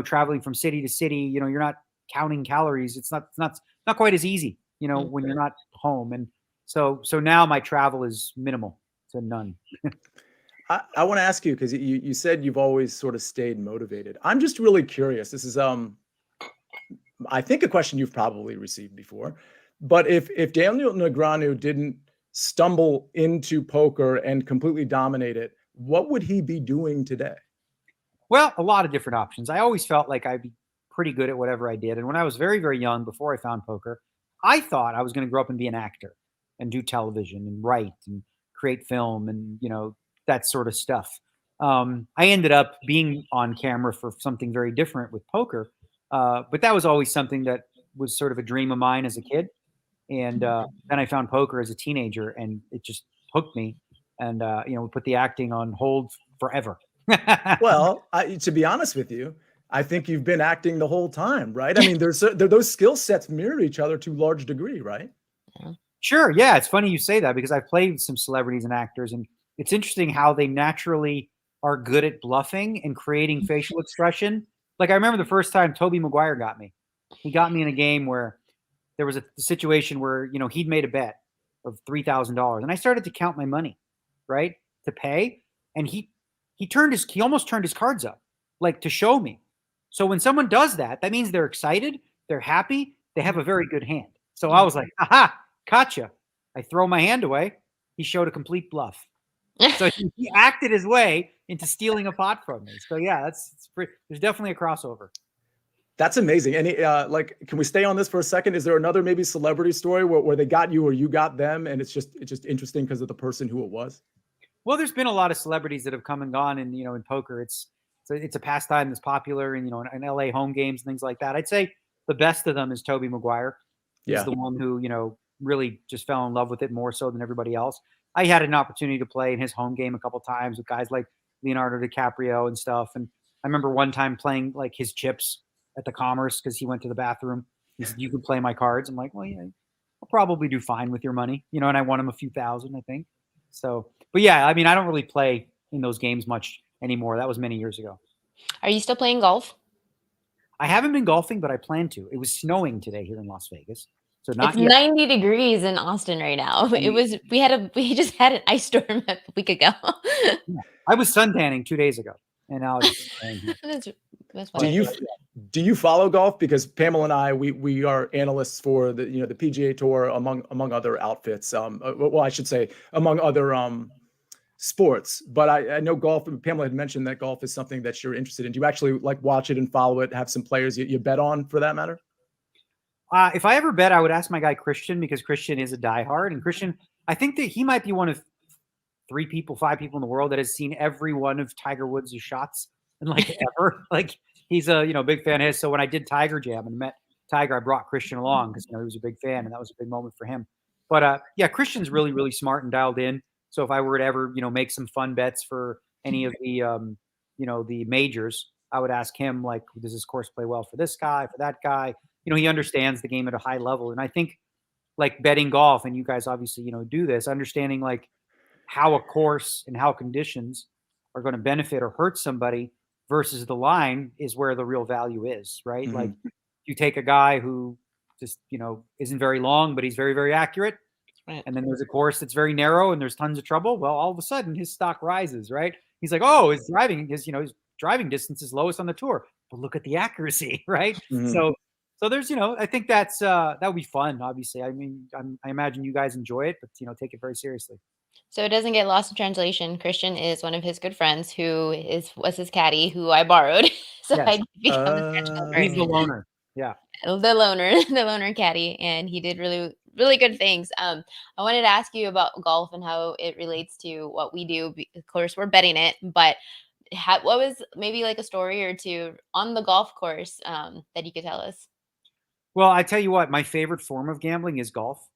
Traveling from city to city, you're not counting calories. It's not quite as easy, when you're not home. And so now my travel is minimal to none. I want to ask you, because you said you've always sort of stayed motivated. I'm just really curious. This is I think a question you've probably received before, but if Daniel Negreanu didn't stumble into poker and completely dominate it, what would he be doing today? Well, a lot of different options. I always felt like I'd be pretty good at whatever I did. And when I was very, very young, before I found poker, I thought I was going to grow up and be an actor and do television and write and create film and, that sort of stuff. I ended up being on camera for something very different with poker. But that was always something that was sort of a dream of mine as a kid. And then I found poker as a teenager and it just hooked me. And, we put the acting on hold forever. Well, to be honest with you, I think you've been acting the whole time, right? I mean, those skill sets mirror each other to a large degree, right? Sure. Yeah. It's funny you say that because I've played some celebrities and actors, and it's interesting how they naturally are good at bluffing and creating facial expression. Like I remember the first time Tobey Maguire got me. He got me in a game where there was a situation where, he'd made a bet of $3,000 and I started to count my money, right, to pay. And he almost turned his cards up, like to show me. So when someone does that, that means they're excited, they're happy, they have a very good hand. So I was like, aha, gotcha. I throw my hand away. He showed a complete bluff. So he acted his way into stealing a pot from me. So yeah, there's definitely a crossover. That's amazing. And can we stay on this for a second? Is there another maybe celebrity story where they got you or you got them, and it's just interesting because of the person who it was? Well, there's been a lot of celebrities that have come and gone, and in poker, it's a pastime that's popular, and in LA home games and things like that. I'd say the best of them is Tobey Maguire. He's the one who really just fell in love with it more so than everybody else. I had an opportunity to play in his home game a couple times with guys like Leonardo DiCaprio and stuff. And I remember one time playing like his chips at the Commerce because he went to the bathroom. He said, "You can play my cards." I'm like, "Well, yeah, I'll probably do fine with your money," and I won him a few thousand, I think. So, but yeah, I mean, I don't really play in those games much anymore. That was many years ago. Are you still playing golf? I haven't been golfing, but I plan to. It was snowing today here in Las Vegas. So not It's yet. 90 degrees in Austin right now. We just had an ice storm a week ago. Yeah. I was suntanning 2 days ago, and now it's that's funny. Do you follow golf? Because Pamela and I, we are analysts for the the PGA Tour among other outfits. Well, I should say among other sports. But I know golf. Pamela had mentioned that golf is something that you're interested in. Do you actually like watch it and follow it? Have some players you bet on for that matter? If I ever bet, I would ask my guy Christian, because Christian is a diehard, and Christian, I think that he might be one of 5 people in the world that has seen every one of Tiger Woods' shots and like ever. Like he's a big fan of his. So when I did Tiger Jam and met Tiger, I brought Christian along because he was a big fan, and that was a big moment for him. But yeah, Christian's really, really smart and dialed in. So if I were to ever make some fun bets for any of the the majors, I would ask him, like, does this course play well for this guy, for that guy? He understands the game at a high level. And I think like betting golf, and you guys obviously, do this, understanding like how a course and how conditions are going to benefit or hurt somebody versus the line is where the real value is, right? Mm-hmm. Like you take a guy who just, isn't very long, but he's very, very accurate. Right. And then there's a course that's very narrow and there's tons of trouble. Well, all of a sudden his stock rises, right? He's like, oh, his driving distance is lowest on the tour, but look at the accuracy, right? Mm-hmm. So there's, I think that would be fun. Obviously, I mean, I imagine you guys enjoy it, but take it very seriously. So it doesn't get lost in translation. Christian is one of his good friends who was his caddy, who I borrowed. So Yes. I become his catch helper. He's the loner. Yeah. The loner caddy, and he did really, really good things. I wanted to ask you about golf and how it relates to what we do. Of course, we're betting it, but what was maybe like a story or two on the golf course that you could tell us? Well, I tell you what, my favorite form of gambling is golf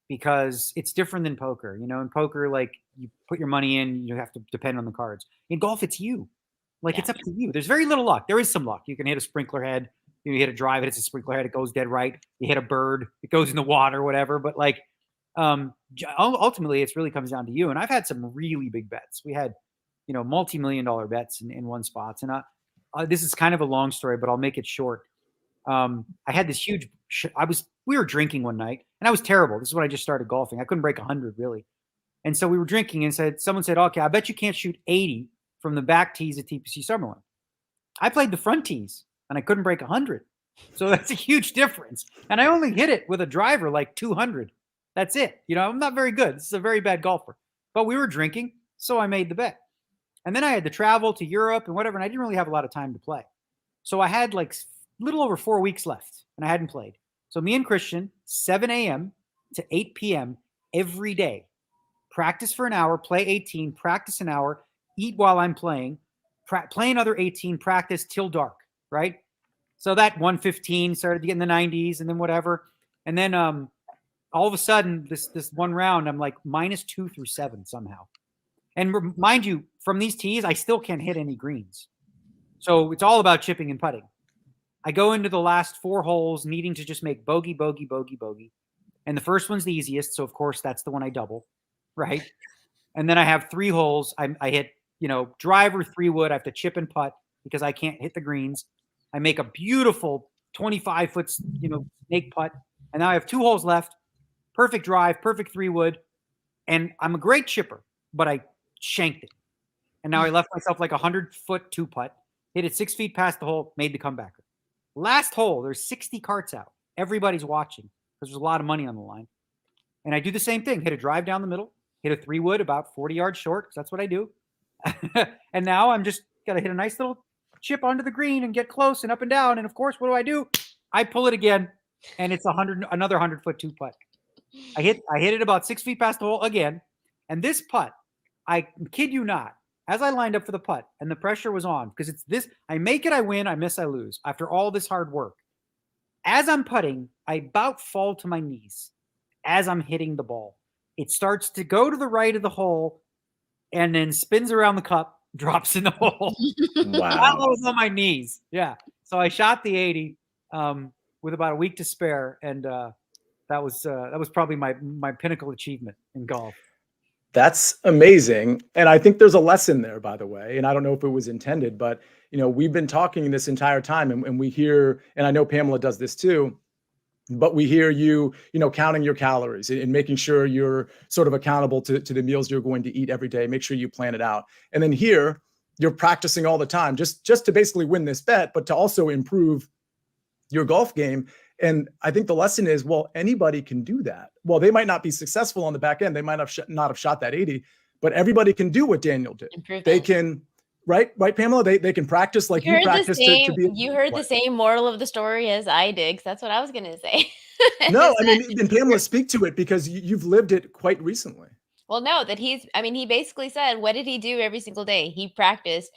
because it's different than poker. In poker, like you put your money in, you have to depend on the cards. In golf, it's you. Like, it's up to you. There's very little luck. There is some luck. You can hit a sprinkler head. You hit a drive, it hits a sprinkler head, it goes dead right. You hit a bird, it goes in the water, whatever. But like, ultimately, it really comes down to you. And I've had some really big bets. We had, multi-million-dollar bets in one spot. And this is kind of a long story, but I'll make it short. I had this huge. We were drinking one night, and I was terrible. This is when I just started golfing. I couldn't break 100 really. And so we were drinking, and someone said, "Okay, I bet you can't shoot 80 from the back tees at TPC Summerlin." I played the front tees, and I couldn't break 100. So that's a huge difference. And I only hit it with a driver like 200. That's it. I'm not very good. This is a very bad golfer. But we were drinking, so I made the bet. And then I had to travel to Europe and whatever, and I didn't really have a lot of time to play. So I had like a little over 4 weeks left, and I hadn't played. So me and Christian, 7 a.m. to 8 p.m. every day. Practice for an hour, play 18, practice an hour, eat while I'm playing, play another 18, practice till dark, right? So that 115 started to get in the 90s and then whatever. And then all of a sudden, this one round, I'm like -2 through 7 somehow. And mind you, from these tees, I still can't hit any greens. So it's all about chipping and putting. I go into the last 4 holes needing to just make bogey, bogey, bogey, bogey. And the first one's the easiest. So, of course, that's the one I double, right? And then I have 3 holes. I hit, driver, 3-wood. I have to chip and putt because I can't hit the greens. I make a beautiful 25-foot, snake putt. And now I have 2 holes left. Perfect drive, perfect 3-wood. And I'm a great chipper, but I shanked it. And now I left myself like a 100-foot 2-putt. Hit it 6 feet past the hole, made the comebacker. Last hole, there's 60 carts out. Everybody's watching because there's a lot of money on the line. And I do the same thing. Hit a drive down the middle, hit a 3-wood about 40 yards short because that's what I do. And now I'm just got to hit a nice little chip onto the green and get close and up and down. And of course, what do? I pull it again, and it's another 100-foot 2-putt. I hit it about 6 feet past the hole again. And this putt, I kid you not, as I lined up for the putt and the pressure was on, because it's this, I make it, I win, I miss, I lose after all this hard work. As I'm putting, I about fall to my knees as I'm hitting the ball. It starts to go to the right of the hole and then spins around the cup, drops in the hole. Wow. I was on my knees. Yeah. So I shot the 80 with about a week to spare. And that was probably my pinnacle achievement in golf. That's amazing. And I think there's a lesson there, by the way. And I don't know if it was intended, but we've been talking this entire time and we hear, and I know Pamela does this too, but we hear you counting your calories and making sure you're sort of accountable to the meals you're going to eat every day. Make sure you plan it out. And then here you're practicing all the time, just to basically win this bet, but to also improve your golf game. And I think the lesson is, well, anybody can do that. Well, they might not be successful on the back end. They might not have shot that 80, but everybody can do what Daniel did. They can, right, Pamela? They can practice like you practiced to be. You heard the same moral of the story as I did, 'cause that's what I was going to say. No, I mean, and Pamela, speak to it because you've lived it quite recently. Well, no, he basically said, what did he do every single day? He practiced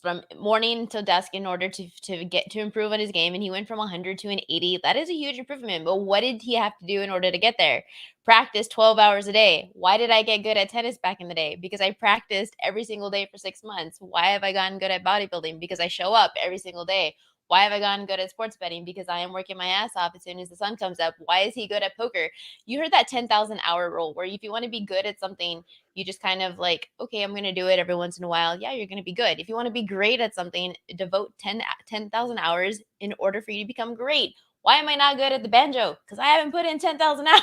from morning till dusk in order to get to improve on his game. And he went from 100 to an 80. That is a huge improvement. But what did he have to do in order to get there? Practice 12 hours a day. Why did I get good at tennis back in the day? Because I practiced every single day for 6 months. Why have I gotten good at bodybuilding? Because I show up every single day. Why have I gotten good at sports betting? Because I am working my ass off as soon as the sun comes up. Why is he good at poker? You heard that 10,000 hour rule where if you want to be good at something, you just kind of like, okay, I'm going to do it every once in a while. Yeah, you're going to be good. If you want to be great at something, devote 10,000 hours in order for you to become great. Why am I not good at the banjo? Because I haven't put in 10,000 hours.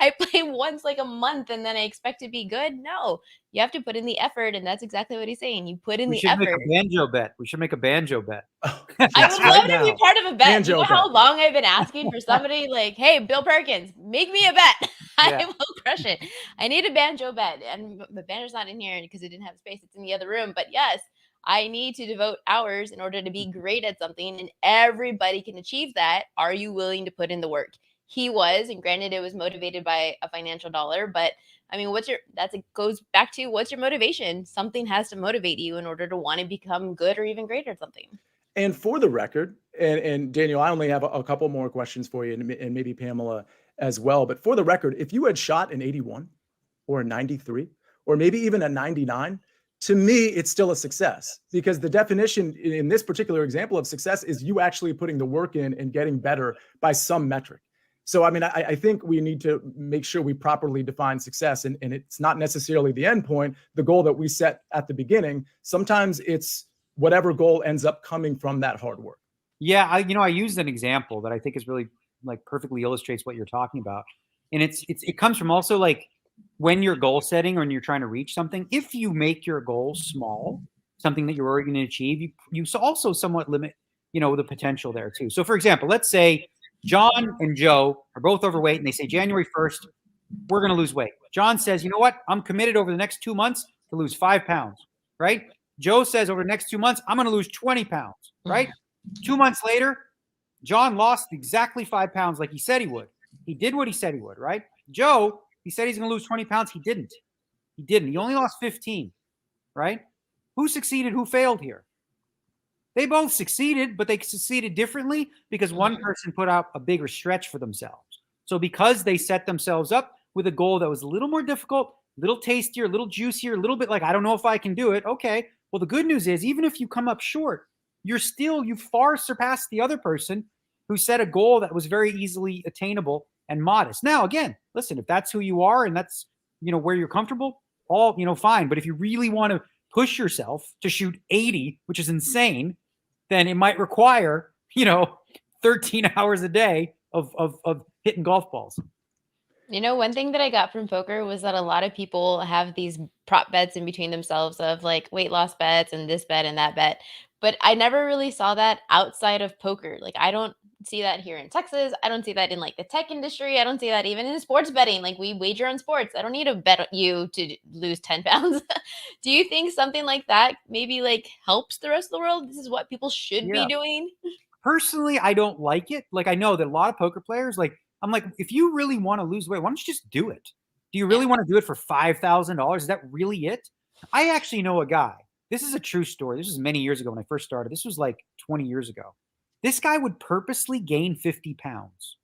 I play once like a month and then I expect to be good. No, you have to put in the effort. And that's exactly what he's saying. You put in the effort. We should make a banjo bet. We should make a banjo bet. I would love to be part of a bet. You know how long I've been asking for somebody like, hey, Bill Perkins, make me a bet. I will crush it. I need a banjo bet. And the banjo's not in here because it didn't have space. It's in the other room. But yes, I need to devote hours in order to be great at something. And everybody can achieve that. Are you willing to put in the work? He was, and granted, it was motivated by a financial dollar. But I mean, it goes back to what's your motivation? Something has to motivate you in order to want to become good or even great at something. And for the record, and Daniel, I only have a couple more questions for you, and maybe Pamela as well. But for the record, if you had shot an 81 or a 93 or maybe even a 99, to me, it's still a success, because the definition in this particular example of success is you actually putting the work in and getting better by some metric. So, I mean, I think we need to make sure we properly define success, and it's not necessarily the end point, the goal that we set at the beginning. Sometimes it's whatever goal ends up coming from that hard work. Yeah, I used an example that I think is really like perfectly illustrates what you're talking about. And it comes from also like when you're goal setting or when you're trying to reach something, if you make your goal small, something that you're already going to achieve, you also somewhat limit, the potential there too. So for example, let's say John and Joe are both overweight and they say January 1st, we're going to lose weight. John says, you know what? I'm committed over the next 2 months to lose 5 pounds, right? Joe says over the next 2 months, I'm going to lose 20 pounds, right? 2 months later, John lost exactly 5 pounds like he said he would. He did what he said he would, right? Joe, he said he's going to lose 20 pounds. He didn't. He only lost 15, right? Who succeeded? Who failed here? They both succeeded, but they succeeded differently because one person put out a bigger stretch for themselves. So because they set themselves up with a goal that was a little more difficult, a little tastier, a little juicier, a little bit like, I don't know if I can do it. Okay. Well, the good news is even if you come up short, you far surpassed the other person who set a goal that was very easily attainable and modest. Now, again, listen, if that's who you are and that's, where you're comfortable, fine. But if you really want to push yourself to shoot 80, which is insane, then it might require, 13 hours a day of hitting golf balls. One thing that I got from poker was that a lot of people have these prop bets in between themselves of like weight loss bets and this bet and that bet. But I never really saw that outside of poker. Like, I don't see that here in Texas. I don't see that in like the tech industry. I don't see that even in sports betting. Like, we wager on sports. I don't need to bet you to lose 10 pounds. Do you think something like that maybe like helps the rest of the world? This is what people should be doing? Personally, I don't like it. Like, I know that a lot of poker players, like, I'm like, if you really want to lose weight, why don't you just do it? Do you really want to do it for $5,000? Is that really it? I actually know a guy. This is a true story. This was many years ago when I first started. This was like 20 years ago. This guy would purposely gain 50 pounds.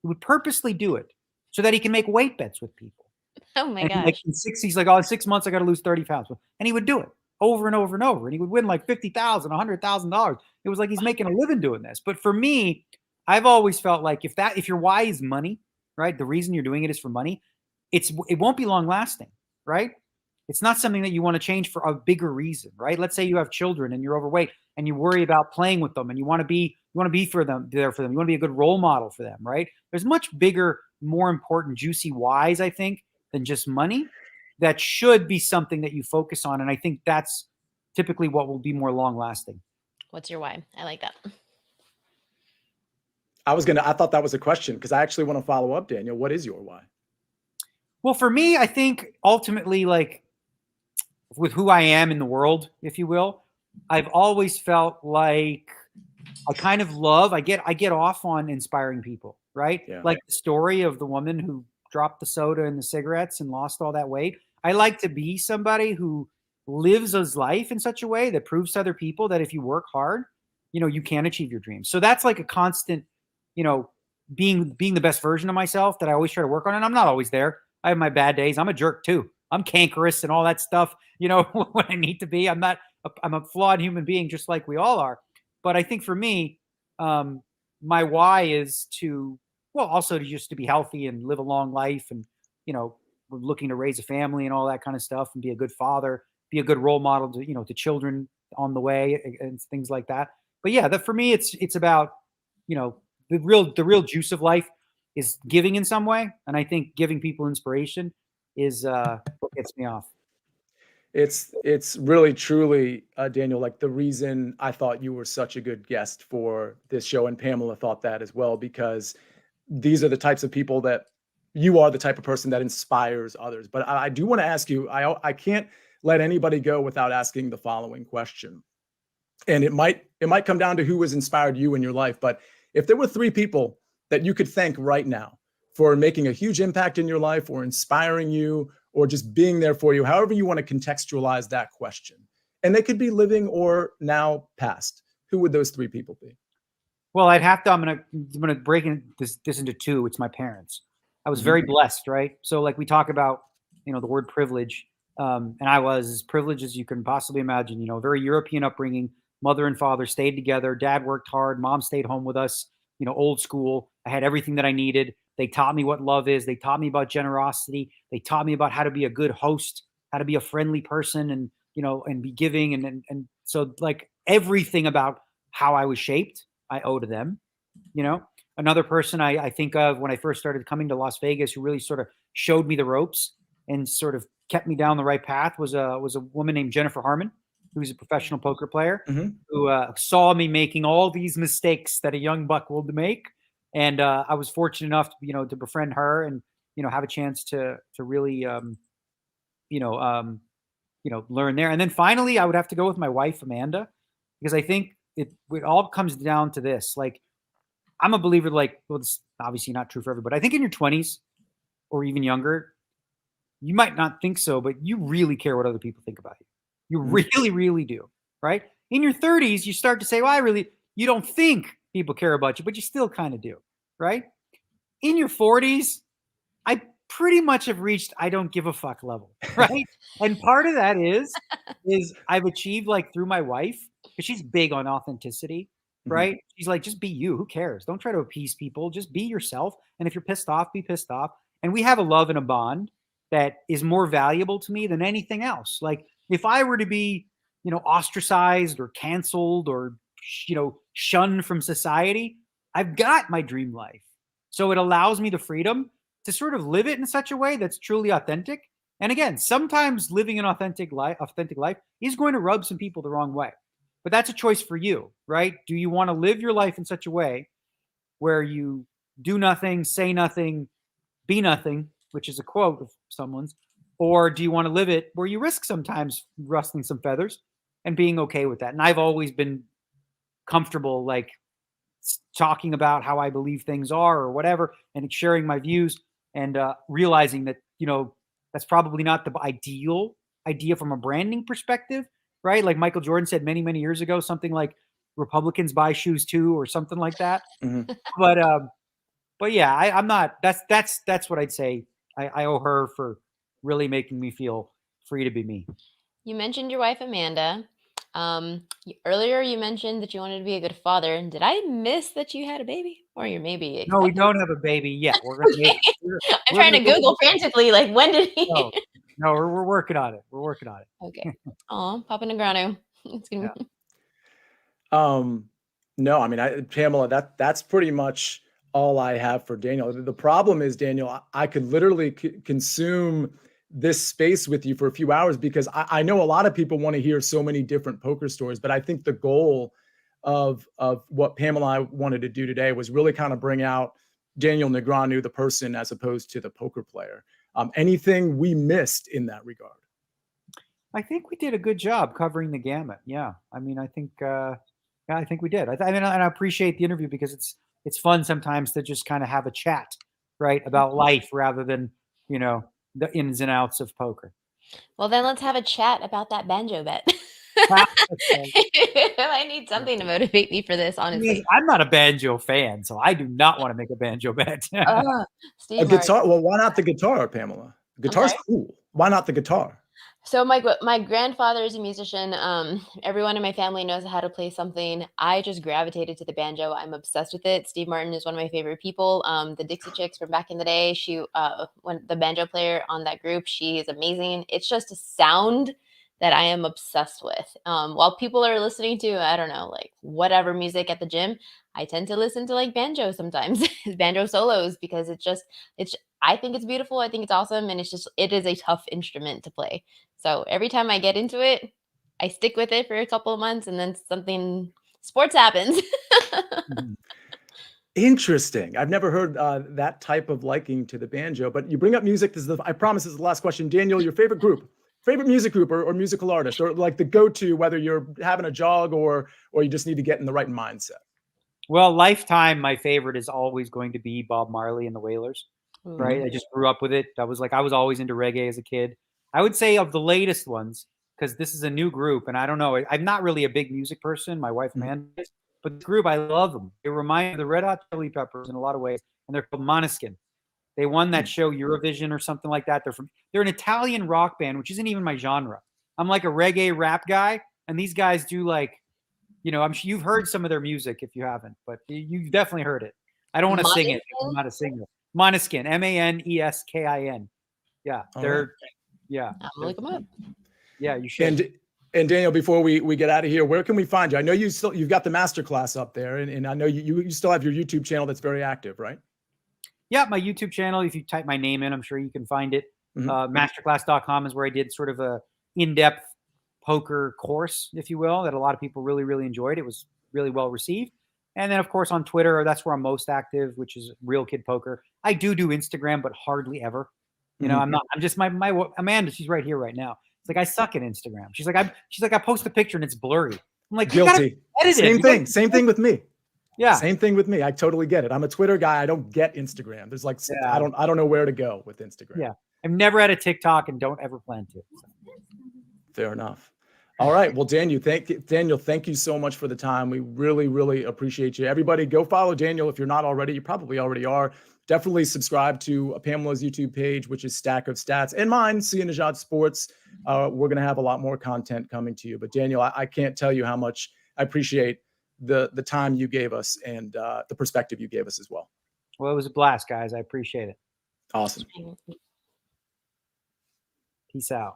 He would purposely do it so that he can make weight bets with people. Oh my gosh. Like he's like, in 6 months, I got to lose 30 pounds. And he would do it over and over and over. And he would win like $50,000, $100,000. It was like he's making a living doing this. But for me, I've always felt like if your why is money, right? The reason you're doing it is for money. It won't be long lasting, right? It's not something that you want to change for a bigger reason, right? Let's say you have children and you're overweight and you worry about playing with them and you want to be for them, there for them. You want to be a good role model for them, right? There's much bigger, more important, juicy whys, I think, than just money. That should be something that you focus on. And I think that's typically what will be more long lasting. What's your why? I like that. I thought that was a question because I actually want to follow up, Daniel. What is your why? Well, for me, I think ultimately, like with who I am in the world, if you will, I've always felt like I kind of I get off on inspiring people, right? Yeah. Like the story of the woman who dropped the soda and the cigarettes and lost all that weight. I like to be somebody who lives his life in such a way that proves to other people that if you work hard, you can achieve your dreams. So that's like a constant, being the best version of myself that I always try to work on. And I'm not always there. I have my bad days. I'm a jerk too. I'm cankerous and all that stuff, when I need to be. I'm a flawed human being just like we all are. But I think for me, my why is also to be healthy and live a long life. And, we're looking to raise a family and all that kind of stuff and be a good father, be a good role model to children on the way and things like that. But yeah, for me, it's about, the real juice of life is giving in some way. And I think giving people inspiration is what gets me off. It's really, truly, Daniel, like the reason I thought you were such a good guest for this show, and Pamela thought that as well, because these are the types of people that you are the type of person that inspires others. But I do want to ask you, I can't let anybody go without asking the following question. And it might come down to who has inspired you in your life. But if there were 3 people that you could thank right now for making a huge impact in your life or inspiring you or just being there for you, however you want to contextualize that question, and they could be living or now past, who would those 3 people be? Well, I'm gonna break this into 2. It's my parents. I was very blessed, right? So like we talk about, the word privilege. And I was as privileged as you can possibly imagine. Very European upbringing. Mother and father stayed together. Dad worked hard. Mom stayed home with us. Old school. I had everything that I needed. They taught me what love is. They taught me about generosity. They taught me about how to be a good host, how to be a friendly person, and and be giving. And so like everything about how I was shaped, I owe to them. Another person I think of when I first started coming to Las Vegas, who really sort of showed me the ropes and sort of kept me down the right path, was a woman named Jennifer Harmon, who's a professional poker player, who saw me making all these mistakes that a young buck will make. And I was fortunate enough to, to befriend her and, have a chance to really, learn there. And then finally, I would have to go with my wife, Amanda, because I think it all comes down to this. Like, I'm a believer, like, well, it's obviously not true for everybody. I think in your 20s or even younger, you might not think so, but you really care what other people think about you. You really, really do, right? In your 30s, you start to say, well, you don't think people care about you, but you still kind of do, right? In your 40s, I pretty much have reached I don't give a fuck level, right? And part of that is I've achieved, like, through my wife, because she's big on authenticity, right? She's like, just be you. Who cares? Don't try to appease people. Just be yourself. And if you're pissed off, be pissed off. And we have a love and a bond that is more valuable to me than anything else. Like, if I were to be, ostracized or canceled or, shunned from society, I've got my dream life. So it allows me the freedom to sort of live it in such a way that's truly authentic. And again, sometimes living an authentic life is going to rub some people the wrong way. But that's a choice for you, right? Do you want to live your life in such a way where you do nothing, say nothing, be nothing, which is a quote of someone's, or do you want to live it where you risk sometimes rustling some feathers and being okay with that? And I've always been comfortable, like, talking about how I believe things are or whatever, and sharing my views, and realizing that, that's probably not the ideal idea from a branding perspective, right? Like Michael Jordan said many, many years ago, something like Republicans buy shoes too, or something like that. But yeah, I'm not, that's what I'd say. I owe her for really making me feel free to be me. You mentioned your wife, Amanda. Earlier you mentioned that you wanted to be a good father. Did I miss that you had a baby, or you're maybe No, we expecting? don't have a baby yet. We're gonna Okay. we're, I'm we're trying to gonna Google frantically, like, when did he? no, we're working on it. We're working on it. Okay. Aw, Papa Negreanu. It's gonna Yeah. be No, I mean, Pamela, that's pretty much all I have for Daniel. The problem is, Daniel, I could literally consume this space with you for a few hours, because I know a lot of people want to hear so many different poker stories, but I think the goal of what Pamela and I wanted to do today was really kind of bring out Daniel Negreanu, the person, as opposed to the poker player. Anything we missed in that regard? I think we did a good job covering the gamut. Yeah. I mean, I think we did. I mean, and I appreciate the interview, because it's fun sometimes to just kind of have a chat, right, about life rather than, the ins and outs of poker. Well, then let's have a chat about that banjo bet. Okay. I need something to motivate me for this, honestly. I'm not a banjo fan, so I do not want to make a banjo bet. Uh, A Steve Martin. guitar? Well, why not the guitar, Pamela? The I'm guitar's sorry? cool. Why not the guitar? So my grandfather is a musician. Everyone in my family knows how to play something. I just gravitated to the banjo. I'm obsessed with it. Steve Martin is one of my favorite people. The Dixie Chicks from back in the day. She, when the banjo player on that group, she is amazing. It's just a sound that I am obsessed with. While people are listening to, I don't know, like whatever music at the gym, I tend to listen to like banjo sometimes, banjo solos, because it's. I think it's beautiful. I think it's awesome, and it is a tough instrument to play. So every time I get into it, I stick with it for a couple of months, and then something sports happens. Mhm. Interesting. I've never heard that type of liking to the banjo, but you bring up music. I promise this is the last question. Daniel, your favorite music group, or musical artist, or like the go-to, whether you're having a jog or you just need to get in the right mindset. Well, lifetime, my favorite is always going to be Bob Marley and the Wailers, right? Ooh. I just grew up with it. I was always into reggae as a kid. I would say of the latest ones, because this is a new group, and I don't know, I'm not really a big music person. My wife, Mhm. Amanda, is, but the group, I love them. They remind me of the Red Hot Chili Peppers in a lot of ways, and they're called Måneskin. They won that show Eurovision or something like that. They're an Italian rock band, which isn't even my genre. I'm like a reggae rap guy, and these guys do like, I'm sure you've heard some of their music if you haven't, but you've definitely heard it. I don't want to sing it. I'm not a singer. Måneskin, Maneskin. Yeah, yeah. I'm gonna look them up. Yeah, you should. And Daniel, before we get out of here, where can we find you? I know you've got the masterclass up there, and I know you still have your YouTube channel that's very active, right? Yeah, my YouTube channel. If you type my name in, I'm sure you can find it. Masterclass.com is where I did sort of a in-depth poker course, if you will, that a lot of people really, really enjoyed. It was really well received. And then, of course, on Twitter, that's where I'm most active, which is Real Kid Poker. I do Instagram, but hardly ever. I'm just my Amanda. She's right here right now. It's like I suck at Instagram. She's like I post a picture and it's blurry. I'm like, guilty. Same thing with me. Yeah. Same thing with me. I totally get it. I'm a Twitter guy. I don't get Instagram. There's like I don't know where to go with Instagram. Yeah. I've never had a TikTok and don't ever plan to. So. Fair enough. All right. Well, Daniel, thank you so much for the time. We really, really appreciate you. Everybody go follow Daniel if you're not already. You probably already are. Definitely subscribe to Pamela's YouTube page, which is Stack of Stats, and mine, Sia and Nejad Sports. We're going to have a lot more content coming to you. But Daniel, I can't tell you how much I appreciate the time you gave us and the perspective you gave us as well. Well, it was a blast, guys. I appreciate it. Awesome. Peace out.